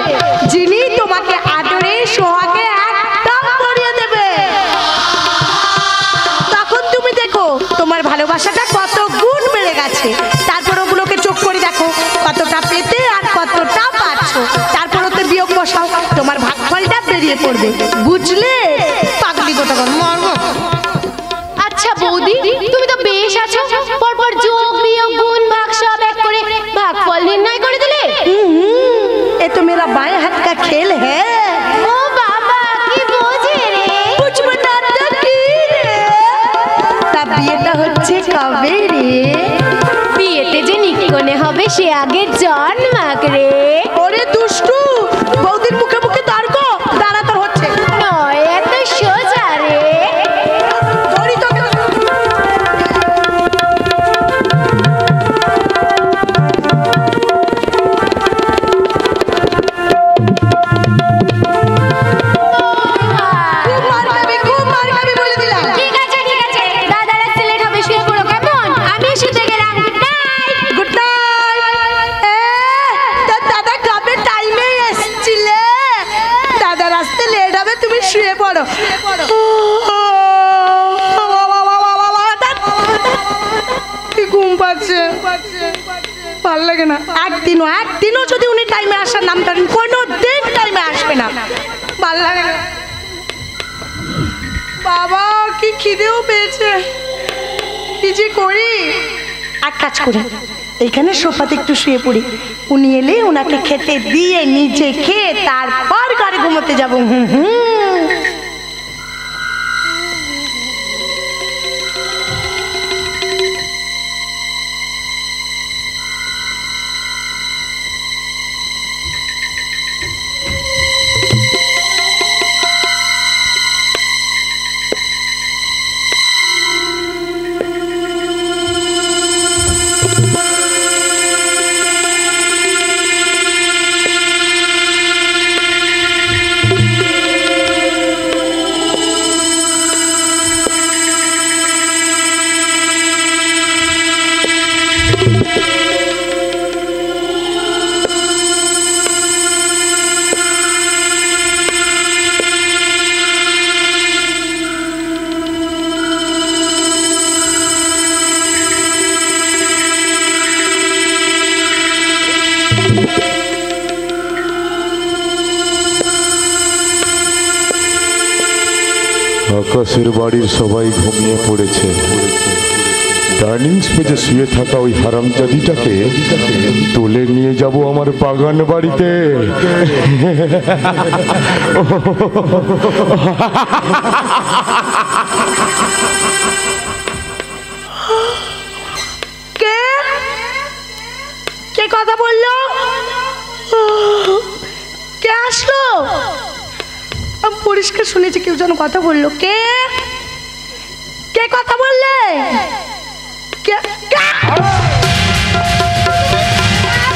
যিনি তোমাকে আদরে সোহাগে একদম ভরিয়ে দেবে। তখন তুমি দেখো তোমার ভালোবাসাটা কত গুণ বেড়ে গেছে। তারপর ওগুলোকে চোখ করে দেখো কতটা পেতে আর কতটা পাচ্ছ, তারপর ওতে বিয়োগ বসাও, তোমার ভাগফলটা বেরিয়ে পড়বে, বুঝলে? পাগলি কথা মারবো। আচ্ছা বৌদি, তুমি তো বেশ আছো, পরপর যোগ বিয়োগ গুণ ভাগ সব এক করে ভাগফল নির্ণয় করে দিলে। ये तो मेरा बाएं हाथ का खेल है। ও বাবা, কি বোঝে রে? বুঝবে না তো কি রে? তা বিয়েটা হচ্ছে কবে রে? বিয়েতে যে নিকনে হবে সে আগের জন্মাক রে। ওরে দুষ্টু, বৌদির মুখে মুখে তর্ক, দাঁড়া তোর হচ্ছে। নয় এত সোজা রে। ধরি তো। খুব মার খাবি বলে দিলাম। ঠিক আছে ঠিক আছে, দাদার আসতে লেট হবে, শুয়ে পড়ো কেমন? আমি শুতে গেলাম। Good night. Good night. দাদা কবে টাইমে এসেছিলে? দাদা আসতে লেট হবে, তুমি শুয়ে পড়ো। কি ঘুম পাচ্ছে, ভাল লাগে না। একদিনও যদি উনি টাইমে আসার নাম করেন, কোনো দিন টাইমে আসবে না, ভাল লাগে না। বাবা কি খিদেও পেয়েছে, কি যে করি। এক কাজ করি, এইখানে সোফাতে একটু শুয়ে পড়ি, উনি এলে ওনাকে খেতে দিয়ে নিজে খেয়ে তারপর ঘরে ঘুমোতে যাবো। আকাশের বাড়ির সবাই ঘুমিয়ে পড়েছে। ডাইনিং স্পেসে শুয়ে থাকা ওই হারামজাদিটাকে তুলে নিয়ে যাব আমার বাগান বাড়িতে। কে কে কথা বললো? কে আসলো? আমি পরিষ্কার শুনেছি কেউ যেন কথা বললো। কে কে কথা বললে? কে কে?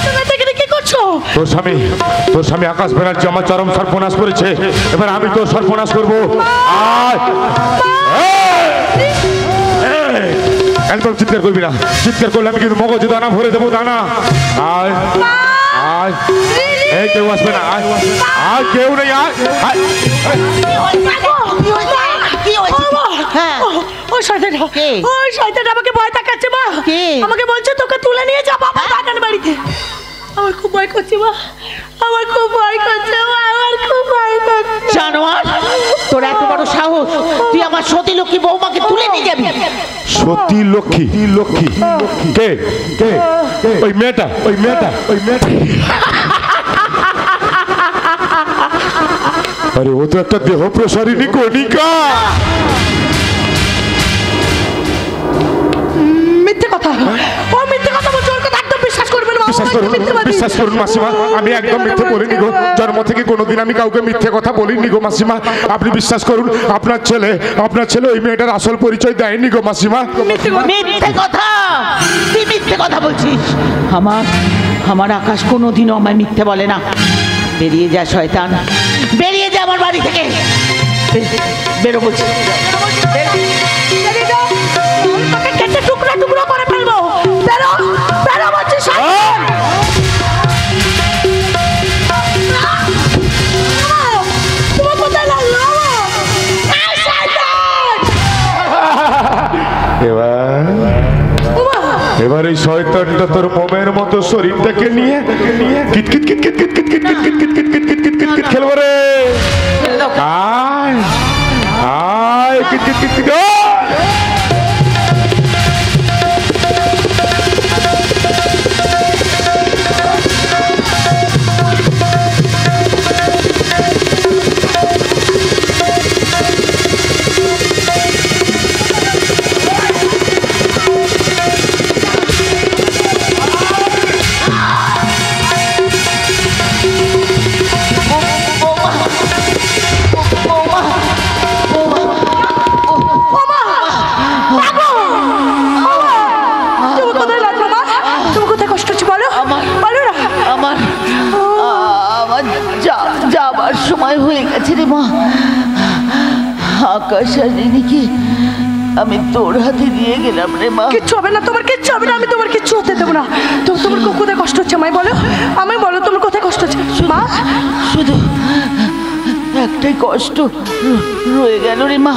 তুমি এখানে কি করছো? তোর স্বামী আকাশ ব্যানার্জি আমার চরম সর্বনাশ করেছে, এবার আমি তোর সর্বনাশ করবো। আয় একদম চিৎকার করবি না, চিৎকার করলে আমি কিন্তু মগজ দানা ভরে দেবো, দানা। আয় আয়, এই কেউ আসবে না, আয় আয়, কেউ নেই, আয় আয়। ওই শয়তানটা আমাকে ভয় দেখাচ্ছে মা। আমাকে বলছে তোকে তুলে নিয়ে যাবো আমার বাগান বাড়িতে। আমার খুব ভয় করছে মা, আমার খুব ভয় করছে মা, আমার খুব ভয় করছে। জানোয়ার, তোর এত বড় সাহস, তুই আমার সতী লক্ষ্মী বৌমাকে তুলে নিয়ে যাবি? সতী লক্ষ্মী? লক্ষ্মী কে? কে? ওই মেয়েটা, ওই মেয়েটা, ওই মেয়েটা। আরে ও তো একটা দেহ প্রসারিণী কণিকা। মিথ্যে কথা, ও মিথ্যে বিশ্বাস করুন মাসিমা, আমি একদম মিথ্যে বলিনি গো। জন্ম থেকে কোনোদিন আমি কাউকে মিথ্যে কথা বলিনি গো মাসিমা। আপনি বিশ্বাস করুন, আপনার ছেলে ওই মেয়েটার আসল পরিচয় দেয়নি গো মাসিমা। মিথ্যে কথা, তুই মিথ্যে কথা বলছিস। আমার আকাশ কোনোদিনও আমায় মিথ্যে বলে না। বেরিয়ে যা শয়তান, বেরিয়ে যা আমার বাড়ি থেকে। বেরো বলছি, কেটে টুকরা টুকরা করে ফেলবো। বেরো বেরো বলছি। এবার এই শয়তানটা তোর মোমের মতো শরীরটাকে নিয়ে কিটকিট কিটকিট কিটকিট কিটকিট কিটকিট কিটকিট কিটকিট কিটকিট খেলবো রে। আয় আয় কিটকিট কিটকিট। যাবার সময় হয়ে গেছে রে মা। আকাশ আর রিনিকে আমি তোর হাতে দিয়ে গেলাম রে মা। কিচ্ছু হবে না, তোমার কিচ্ছু হবে না, আমি তোমার কিচ্ছু হতে দেবো না। তোমার কোথায় কষ্ট হচ্ছে আমায় বলো, আমায় বলো তোমার কোথায় কষ্ট হচ্ছে। মা শুধু একটাই কষ্ট রয়ে গেল রে মা।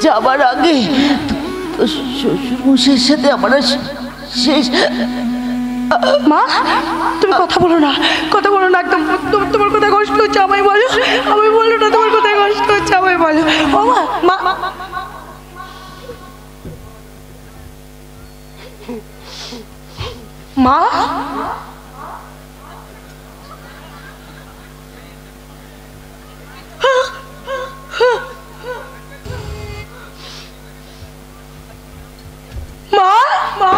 যাবার আগে শ্বশুরমশাইয়ের সাথে আমার শেষ। মা তুমি কথা বলো না একদম। তোমার কোথায় কষ্ট হচ্ছে আমায় বলো, আমায় বলো না তোমার কোথায় কষ্ট হচ্ছে আমায় বলো। ও মা মা মা মা মা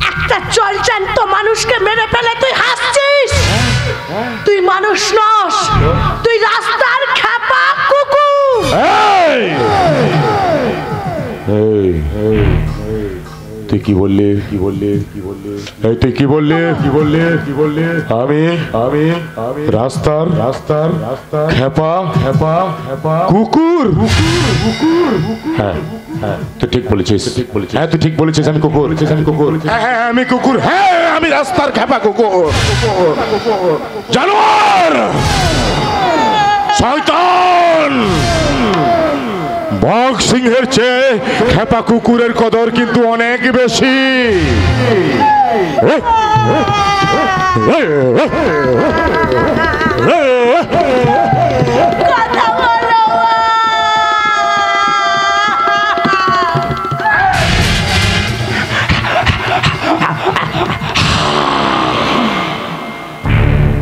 একটা জলজান্ত মানুষকে মেরে ফেলে তুই হাসছিস? তুই মানুষ নস, তুই রাস্তার খেপা কুকুর। তুই কি বললি? এই তুই কি বললি? আমি রাস্তার খেপা কুকুর। হ্যাঁ তুই ঠিক বলেছিস। হ্যাঁ তুই ঠিক বলেছিস, আমি কুকুর। হ্যাঁ আমি কুকুর। হ্যাঁ আমি রাস্তার খেপা কুকুর, জানোয়ার, শয়তান। বাঘ সিংহের চেয়ে খেপা কুকুরের কদর কিন্তু অনেক বেশি।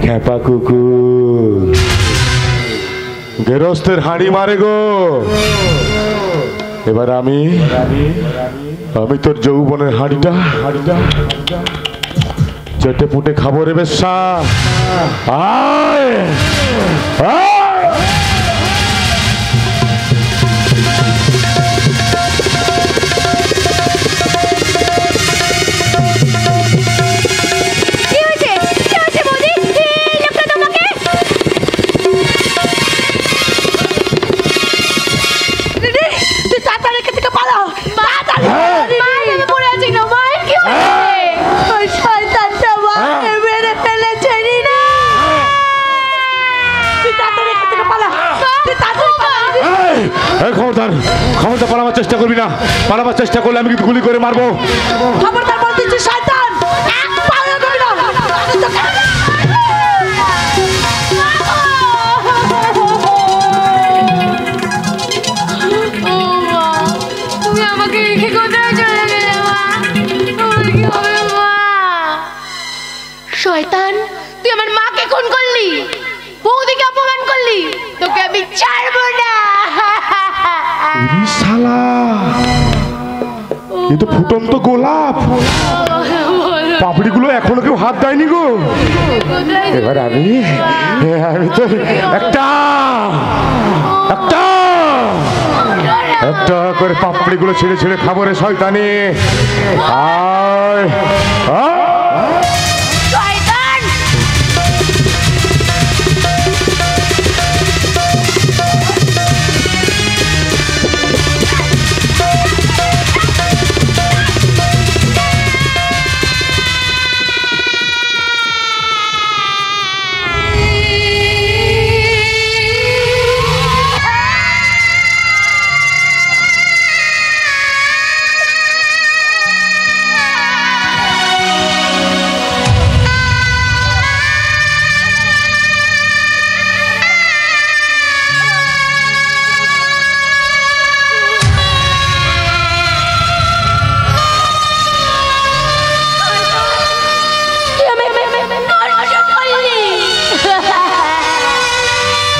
খেপা কুকুর গেরস্তের হাঁড়ি মারে গো। এবার আমি তোর যৌবনের হাঁড়িটা চেটে পুটে খাবো রে বেশ্যা। আয় চেষ্টা করবি না, পালাবার চেষ্টা করলে আমি কিন্তু গুলি করে মারবো। খবরদার বল দিচ্ছি শয়তান, এক পাও এগোবি না। তুমি আমাকে রেখে কোথায় চলে গেলে মা? আমার কি হবে মা? শয়তান, তুই আমার মাকে খুন করলি, বৌদিকে অপমান করলি, তোকে আমি ছাড়বো না। শালা, এ তো ফুটন্ত গোলাপ, পাপড়িগুলো এখনো কেউ হাত দেয়নি গো। এবার আমি তো একটা একটা একটা করে পাপড়িগুলো ছেড়ে ছেড়ে খাবো রে শয়তানি। আয় শয়তান,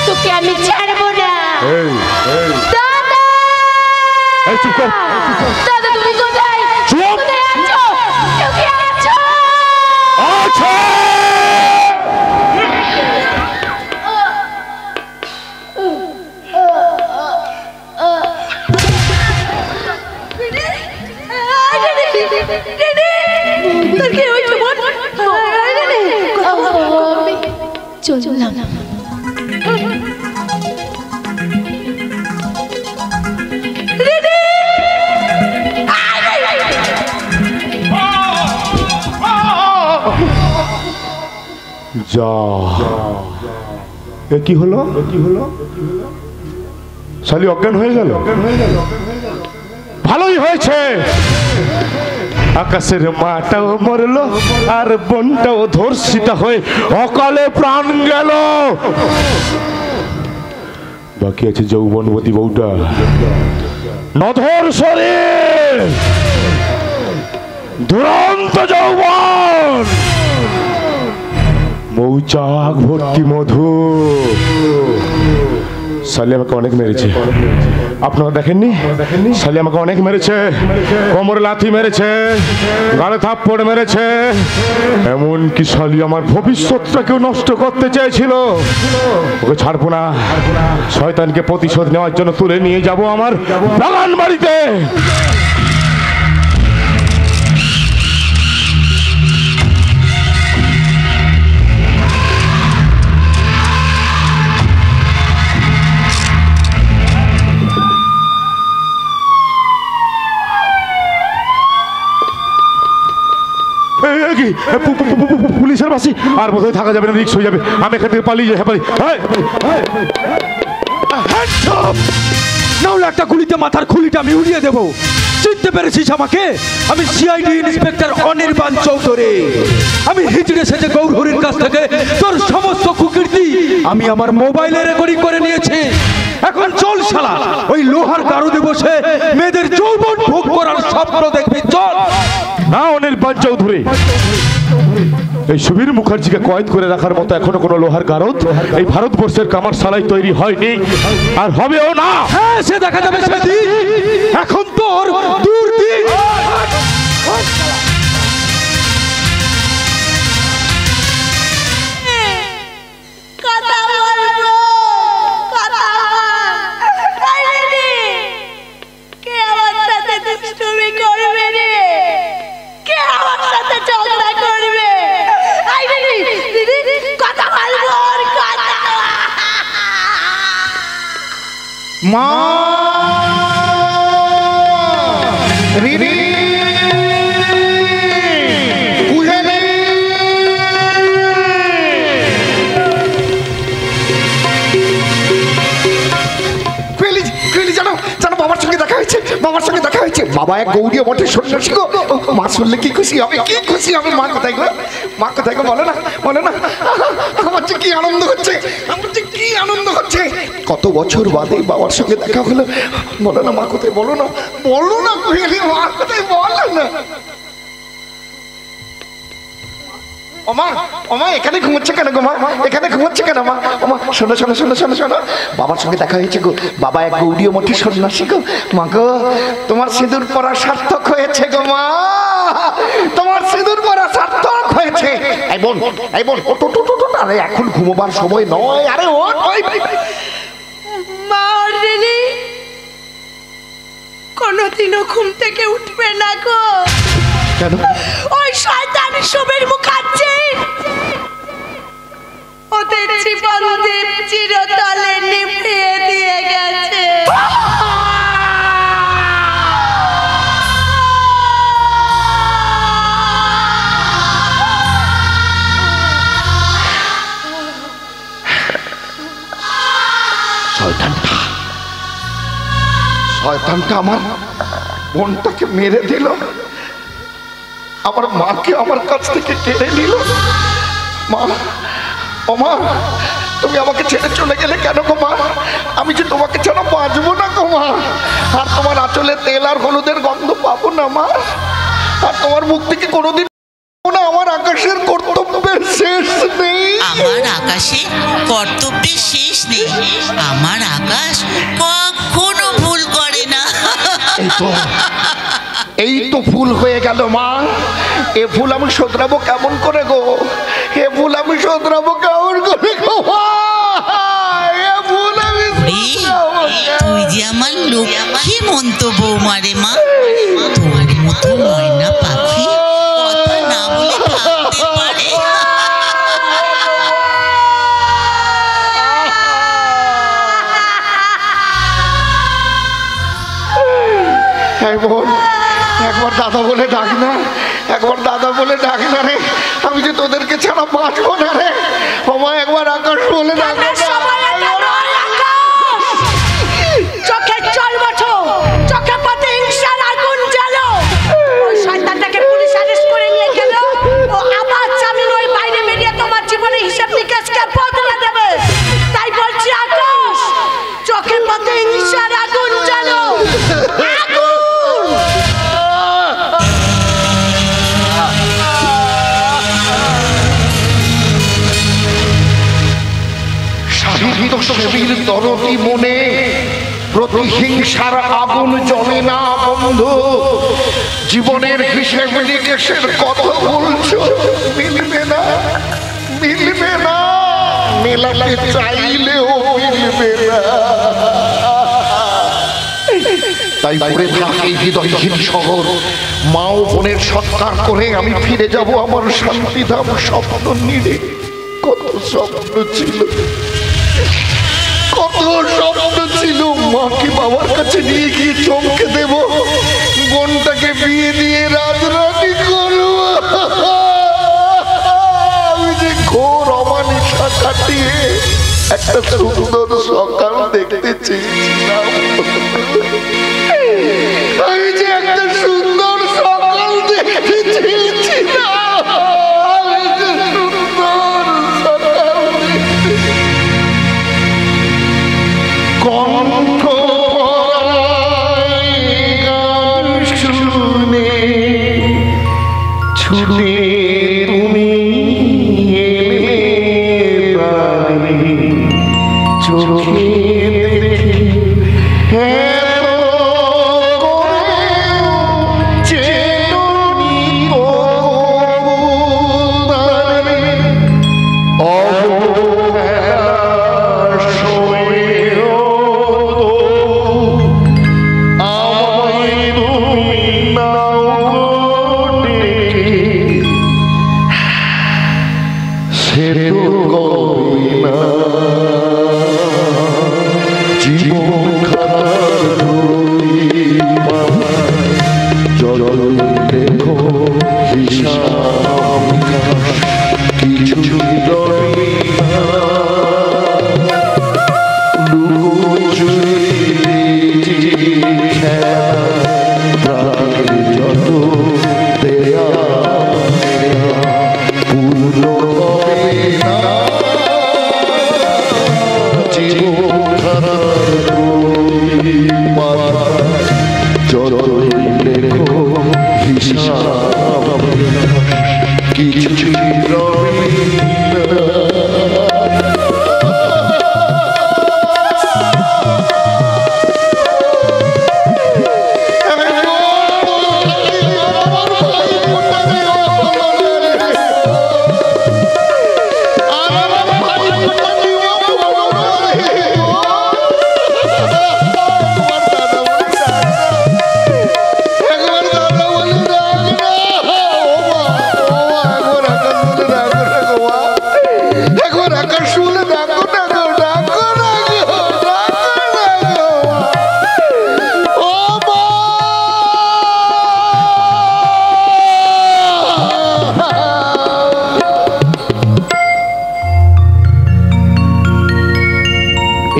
তোকে আমি ছাড়বো না। দাদা, চুপ কর। দাদা তুমি কোথায়? কোথায় আছো? তুমি আছো? আচ্ছা চললাম। যা, এ কি হলো? শালি অজ্ঞান হয়ে গেল। ভালোই হয়েছে, আকাশের মাটাও মরলো আর বনটাও ধর্ষিতা হয়ে অকালে প্রাণ গেল। বাকি আছে যৌবনবতী বউটা, নধর শরীর, দুরন্ত যৌবন, মৌচাক ভর্তি মধু। শালি আমাকে অনেক মেরেছে, আপনারা দেখেননি? শালি আমাকে অনেক মেরেছে, কোমরে লাথি মেরেছে, গালে থাপ্পড় মেরেছে, এমনকি শালি আমার ভবিষ্যৎটাকেও নষ্ট করতে চেয়েছিল। ওকে ছাড়বো না, শয়তানকে প্রতিশোধ নেওয়ার জন্য তুলে নিয়ে যাব আমার বাগান বাড়িতে। পুলিশের বাসি আর বোধহয় থাকা যাবে না, রিক্স হয়ে যাবে, আমি এখান থেকে পালিয়ে যাই। নাহলে একটা গুলিতে মাথার খুলিটা আমি উড়িয়ে দেবো। চিনতে পেরেছিস আমাকে? আমি সিআইডি ইন্সপেক্টর অনির্বাণ চৌধুরী। আমি হিজড়ে সেজে গৌরহরির কাছ থেকে তোর সমস্ত কুকীর্তি আমি আমার মোবাইলে রেকর্ডিং করে নিয়েছি। এখন চল শালা, ওই লোহার গারদে বসে মেয়েদের যৌবন ভোগ করার স্বপ্ন দেখবি। চল না অনির্বাণ চৌধুরী, এই সুবীর মুখার্জিকে কয়েদ করে রাখার মতো এখনো কোনো লোহার গারদ এই ভারতবর্ষের কামার সালাই তৈরি হয়নি, আর হবেও না। হ্যাঁ, সে দেখা যাবে সেদিন। এখন তোর দুর্দিন। মা রিরি কুহেলি কুহেলি জানো বাবার সঙ্গে দেখা হয়েছে। বাবার সঙ্গে দেখা হয়েছে। বাবা এক গৌরী মঠে সন্ন্যাসী গো। মা শুনলে কি খুশি হবে, কি খুশি হবে। মা কোথায় গো, মা কোথায় গো, বলো না, বলো না। আমার যে কি আনন্দ হচ্ছে, আমার যে কি আনন্দ হচ্ছে। কত বছর বাদে বাবার সঙ্গে দেখা হলো। বলো না মা কোথায়, বলো না, বলো না কোহেলি, মা কোথায়, বলো না। ওমা, ওমা এখানে ঘুমোচ্ছে কেন গো মা, এখানে ঘুমোচ্ছে কেন মা? ওমা শোনো শোনো শোনো শোনো শোনো, বাবার সঙ্গে দেখা হয়েছে গো। বাবা এক গৌরীয় মঠে সন্ন্যাসী গো। মা গো, তোমার সিঁদুর পরা সার্থক হয়েছে গো মা, তোমার সিঁদুর পরা সার্থক হয়েছে। এই বোন, এই বোন, ওঠ ওঠ ওঠ, আরে এখন ঘুমোবার সময় নয়, আরে ওঠ। ওই মা রিলি কোনোদিনও ঘুম থেকে উঠবে না গো। কেন? ওই শয়তানি সুবীর মুখার্জি ওদের জীবন চিরতলে নিভিয়ে দিয়ে গেছে। শয়তানটা, শয়তানটা আমার বোনটাকে মেরে দিল, আমার মাকে আমার কাছ থেকে কেড়ে নিল। মা, ও মা, তুমি আমাকে ছেড়ে চলে গেলে কেন গো মা? আমি যে তোমাকে ছাড়া বাঁচবো না গো মা। আর তোমার আঁচলে তেল আর হলুদের গন্ধ পাবো না মা। আর তোমার মুখ থেকে কোনোদিন না। আমার আকাশের কর্তব্যের শেষ নেই, আমার আকাশে কর্তব্যের শেষ নেই। আমার আকাশ কখনো ভুল করে না। এই তো ভুল হয়ে গেল মা। এ ভুল আমি শোধরাবো কেমন করে গো? এ ভুল আমি শোধরাবো কেমন করে গো? এ ভুল আমি তুই যে আমার লক্ষ্মী মন্ত বৌমারে মা, তোর মতো ময়না পাখি কথা না বলে থাকতে পারে? একবার দাদা বলে ডাক না, একবার দাদা বলে ডাক না রে। আমি যে তোদেরকে ছাড়া বাঁচবো না রে। ওমা একবার আকাশ বলে ডাক না। চোখে জল বছো, চোখে পাতে হিংসার আগুন জ্বালো। ওই শয়তানটাকে পুলিশ অ্যারেস্ট করে নিয়ে গেল। ও আবার জামিন ওই বাইরে বেরিয়ে তোমার জীবনে হিসাব নিকাশকে বদলে দেবে। তাই বলছি আকাশ, চোখে পাতে হিংসার আগুন জ্বালো। সেবীর দরদি মনে প্রতিহিংসার আগুন জ্বলে না বন্ধু। জীবনের হিসেব নিকেশের কথা বলছো, মিলবে না, মিলবে না, মেলাতে চাইলেও মিলবে না। তাই পড়ে থাকে হৃদয়হীন শহর। মা ও বোনের সৎকার করে আমি ফিরে যাব আমার শান্তিধাম স্বপ্ন নিয়ে। কত স্বপ্ন ছিল, কত স্বপ্ন ছিল। মাকে বাবার কাছে নিয়ে গিয়ে চমকে দেব, বোনটাকে বিয়ে দিয়ে রাজরানি করব। আমি যে ঘোর অমানিসা কাটিয়ে একটা সুন্দর সকাল দেখতে চেয়েছিলাম। আমি যে একটা সুন্দর সকাল দেখতে চেয়েছিলাম। আমি যে সুন্দর সকাল কণ্ঠ গান শুনে ছুটে তুমি এলে বাড়ি। চোখে দেখে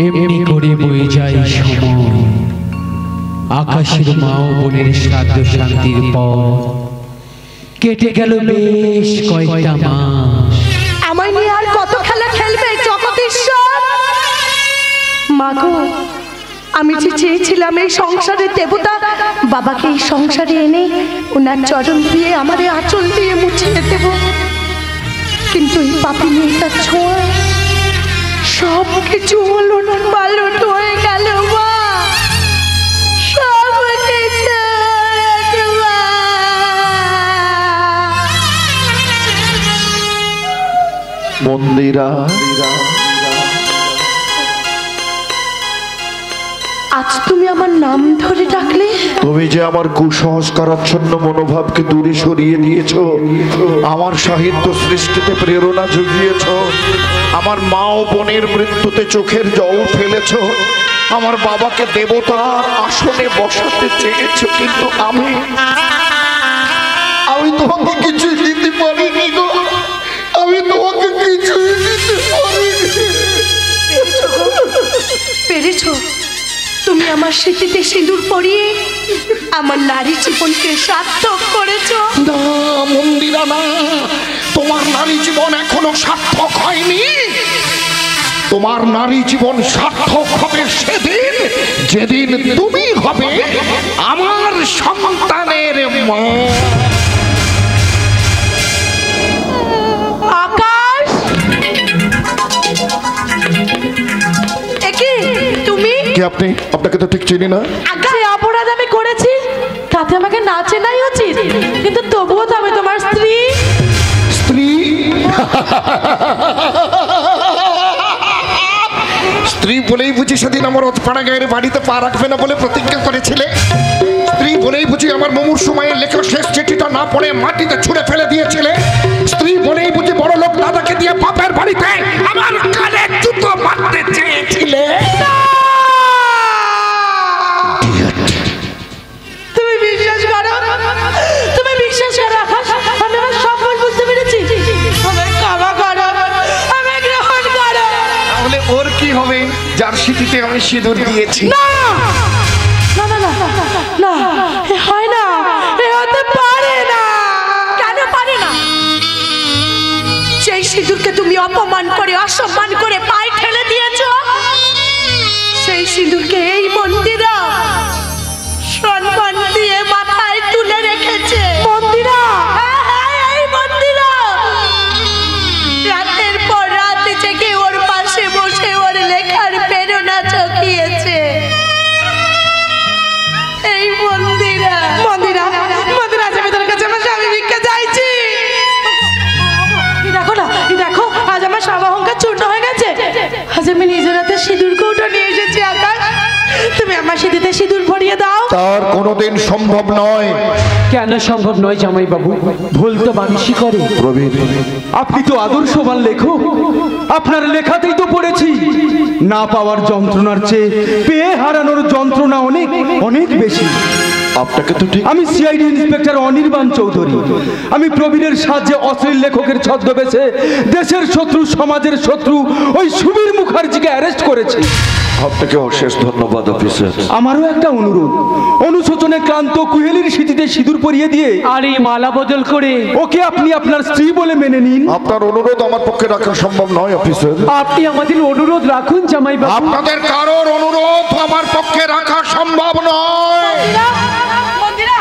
এমনি করে বয়ে যায় সময়, আকাশের মা ও বোনের শ্রাদ্ধ শান্তির পর কেটে গেল বেশ কয়েকটা মাস। আমায় নিয়ে আর কত খেলা খেলবে জগদীশ্বর? মাগো, আমি যে চেয়েছিলাম এই সংসারের দেবতা বাবাকে এই সংসারে এনে ওনার চরণ দিয়ে আমারে আঁচল দিয়ে মুছিয়ে দেব, কিন্তু এই পাপি মেয়েটার ছোঁয়া সব কিছু ওলট পালট হয়ে গেল মা, সব কিছু মন্দিরা, আজ তুমি আমার নাম ধরে ডাকলে? তুমি যে আমার কুসংস্কারাচ্ছন্ন মনোভাবকে দূরে সরিয়ে দিয়েছ, আমার সাহিত্য সৃষ্টিতে প্রেরণা জুগিয়েছ, আমার মা ও বোনের মৃত্যুতে চোখের জল ফেলেছ, আমার বাবাকে দেবতার আসনে বসাতে চেয়েছ, কিন্তু আমি তোমাকে কিছুই দিতে পারিনি গো, আমি তোমাকে কিছুই দিতে পারিনি। পেরেছো? তুমি আমার স্মৃতিতে সিঁদুর পরিয়ে আমার নারী জীবনকে সার্থক করেছো। না মন্দিরা, না, তোমার নারী জীবন এখনো সার্থক হয়নি। তোমার নারী জীবন সার্থক হবে সেদিন যেদিন তুমি হবে আমার সন্তানের মা। আকাশ, একে তুমি? কি আপনি? আপনাকে তো ঠিক চিনি না। যে অপরাধ আমি করেছি তাতে আমাকে না চেনাই উচিত, কিন্তু তবুও তো আমি তোমার স্ত্রী। স্ত্রী? স্ত্রী বলেই বুঝি সেদিন আমার অতপাড়া গায়ের বাড়িতে পা রাখবে না বলে প্রতিজ্ঞা করেছিলে? স্ত্রী বলেই বুঝি আমার মমুর সময়ে লেখা শেষ চিঠিটা না পড়ে মাটিতে ছুঁড়ে ফেলে দিয়েছিলে? স্ত্রী বলেই বুঝি বড় লোক দাদাকে দিয়ে বাপের বাড়িতে আমার কানে জুতো মারতে চেয়েছিলে? তুমি বিশ্বাস করো, তুমি বিশ্বাস করো আকাশ, আমি আমার সব ভুল বুঝতে পেরেছি। আমায় ক্ষমা করো, আমায় গ্রহণ করো। তাহলে ওর কি হবে যার স্মৃতিতে আমি সিঁদুর দিয়েছি? না না না না না, এ হয় না, এ হতে পারে না। কেন পারে না? সেই সিঁদুরকে তুমি অপমান করে অসম্মান করে পায়ে ঠেলে দিয়েছো, সেই সিঁদুরকে এই মন্দিরা সম্মান দিয়ে মাথায় তুলে রেখেছে। মন্দিরা, এই মন্দিরা রাতের পর রাত জেগে ওর পাশে বসে ওর লেখার প্রেরণা চকিয়েছে। এই মন্দিরা মন্দিরা, মন্দিরা, আজ আমি তোর কাছে আমার স্বামী ভিক্ষা চাইছি। এই দেখো না, এই দেখো, আজ আমার সব অহংকার চূর্ণ হয়ে গেছে। আজ আমি নিজের হাতে সিঁদুর কৌটো নিয়ে এসেছি। আকাশ, তুমি আমার সিঁদুরে সিঁদুর ভরিয়ে দাও। তার কোনোদিন সম্ভব নয়। কেন সম্ভব নয় জামাই বাবু? ভুল তো মানুষই করে। প্রবীর, আপনি তো আদর্শবান লেখক, আপনার লেখাতেই তো পড়েছি না পাওয়ার যন্ত্রণার চেয়ে পেয়ে হারানোর যন্ত্রণা অনেক অনেক বেশি। আপনাকে তো ঠিক। আমি সিআইডি ইন্সপেক্টর অনির্বাণ চৌধুরী। আমি প্রবীরের সাহায্যে অশ্লীল লেখকের ছদ্মবেশে দেশের শত্রু সমাজের শত্রু ওই সুবীর মুখার্জিকে অ্যারেস্ট করেছি। আপনাকে অশেষ ধন্যবাদ অফিসার। আমারও একটা অনুরোধ, অনুশোচনে ক্লান্ত কুহেলির স্মৃতিতে সিঁদুর পরিয়ে দিয়ে আর এই মালা বদল করে ওকে আপনি আপনার স্ত্রী বলে মেনে নিন। আপনার অনুরোধ আমার পক্ষে রাখা সম্ভব নয় অফিসার। আপনি আমাদের অনুরোধ রাখুন জামাই বাবু। আপনাদের কারোর অনুরোধ আমার পক্ষে রাখা সম্ভব নয়। মন্দিরা,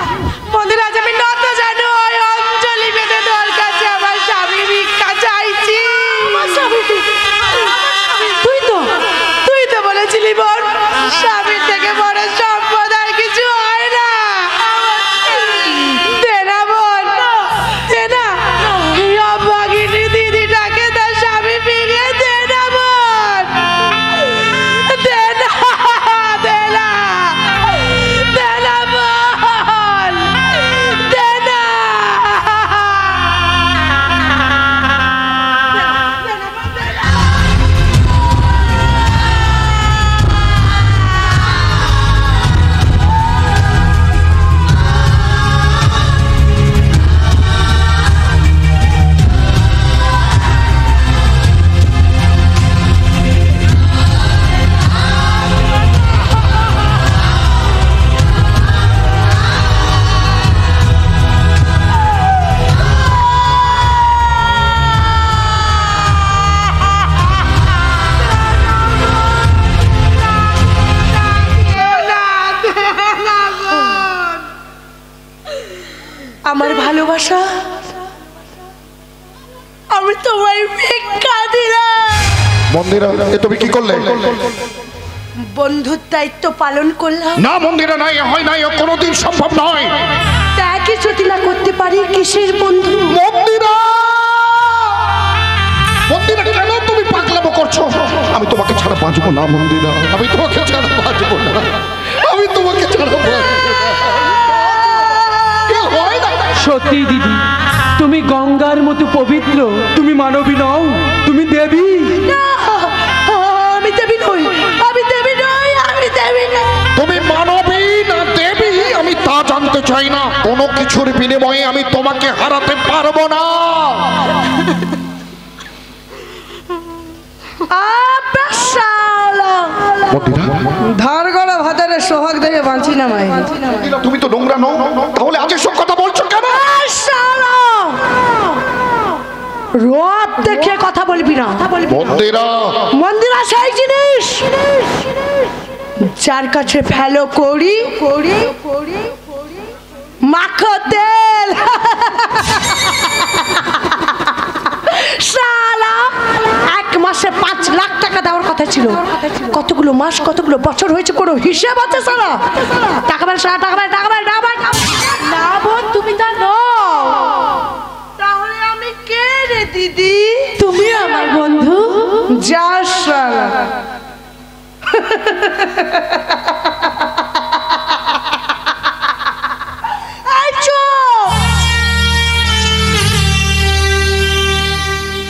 মন্দিরা, আজ আমি নত জানো ওই অঞ্জলি বেঁধে তোর কাছে আমার স্বামী ভিক্ষা চাইছি। আমার স্বামী? তুই তো বলেছিলি বোন, স্বামীর থেকে বড় সম্পদ আর কিছু হয় না। দে না বোন, দে না, এই অভাগিনী দিদিটাকে তার স্বামী ফিরিয়ে দে না বোন, দে না, দে না, দে না বোন। আমার ভালোবাসা আমি তোমায় ভিক্ষা দিলাম। মন্দিরা, এ তুমি কি করলে? বন্ধুর দায়িত্ব পালন করলাম। না মন্দিরা, নাই হয় নাই, কোনোদিন সম্ভব নয়। তা যদি না করতে পারি কিসের বন্ধু? মন্দিরা, মন্দিরা কেন তুমি পাগলামো করছো? আমি তোমাকে ছাড়া বাঁচবো না মন্দিরা, আমি তোমাকে ছাড়া বাঁচবো না, আমি তোমাকে ছাড়া বাঁচবো না। সত্যি দিদি, তুমি গঙ্গার মতো পবিত্র। তুমি মানবী নও, তুমি দেবী। না, আমি দেবী নই, আমি দেবী নই, আমি দেবী নই। তুমি মানবী না দেবী আমি তা জানতে চাই না, কোনো কিছুর বিনিময়ে আমি তোমাকে হারাতে পারবো না। ধার গড়া ভাতারে সোহাগ দেখে বাঁচি না মাই। তুমি তো নোংরা নও, তাহলে আজ এসব কথা বলছো কেন? রব দেখে কথা বলবি না। মন্দিরা, মন্দিরা সেই জিনিস যার কাছে ফেলো করি মাখো তেল। শালা, এক মাসে 5 লাখ টাকা দেওয়ার কথা ছিল, কতগুলো মাস কতগুলো বছর হয়েছে, কোনো হিসাব আছে? শালা টাকা বের, শালা টাকা বের, টাকা বের, টাকা বের। না বোন, তুমি তা নও। তাহলে আমি কে রে দিদি? তুমি আমার বন্ধু। যা শালা।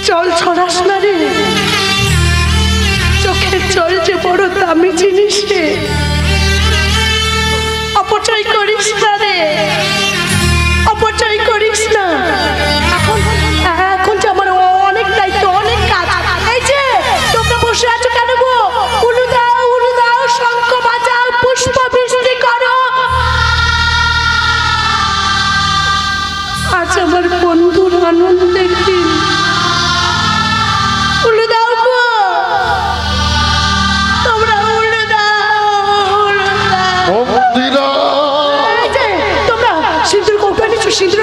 চল ছড়াস না রে, চোখের জল যে বড় দামি জিনিস রে, অপচয় করিস না রে, অপচয় করিস না। এখন যে আমার অনেক দায়িত্ব, অনেক কাজ। এই যে তোমরা বসে আছো কেন গো? উলু দাও, উলু দাও, শঙ্খ বাজাও, পুষ্প বৃষ্টি করো। আজ আমার বন্ধুর আনন্দের দিন। উলু দাও গো, তোমরা উলু দাও, উলু দাও। মন্দিরা, এই যে তোমরা সিঁদুর কৌটা নিচ্ছ, সিঁদুর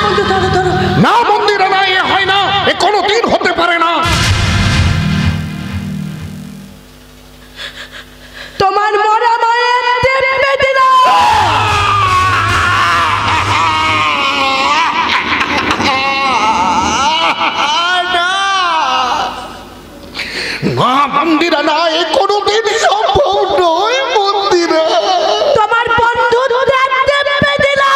বন্ধু ধরো ধরো। না মন্দিরা, না এ হয় না, এ কোনোদিন হতে পারে না। তোমার মরা মায়ের দেবে দিলাম। না মন্দিরা, না এ কোনোদিন সম্ভব নয় মন্দিরা। তোমার বন্ধু দেবে দিলাম।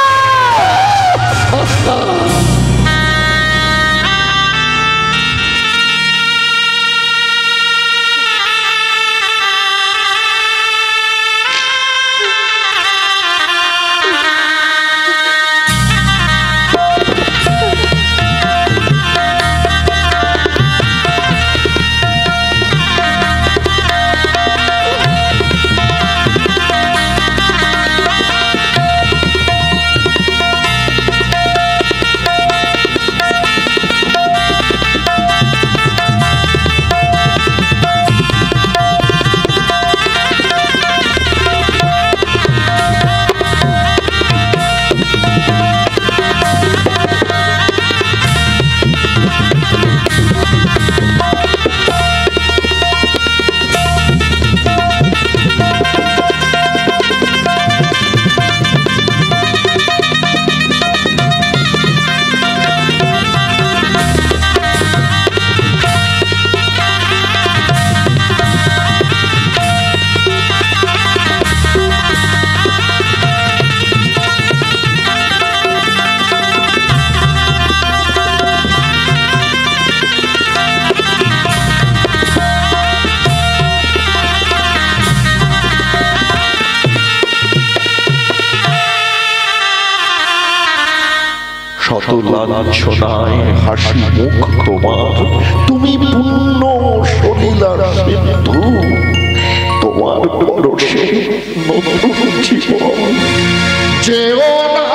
শত লাঞ্ছনায় হাসি মুখ তোমার, তুমি পুণ্য সলিলার সিন্ধু, তোমার পরশে নতুন জীবন। যেও না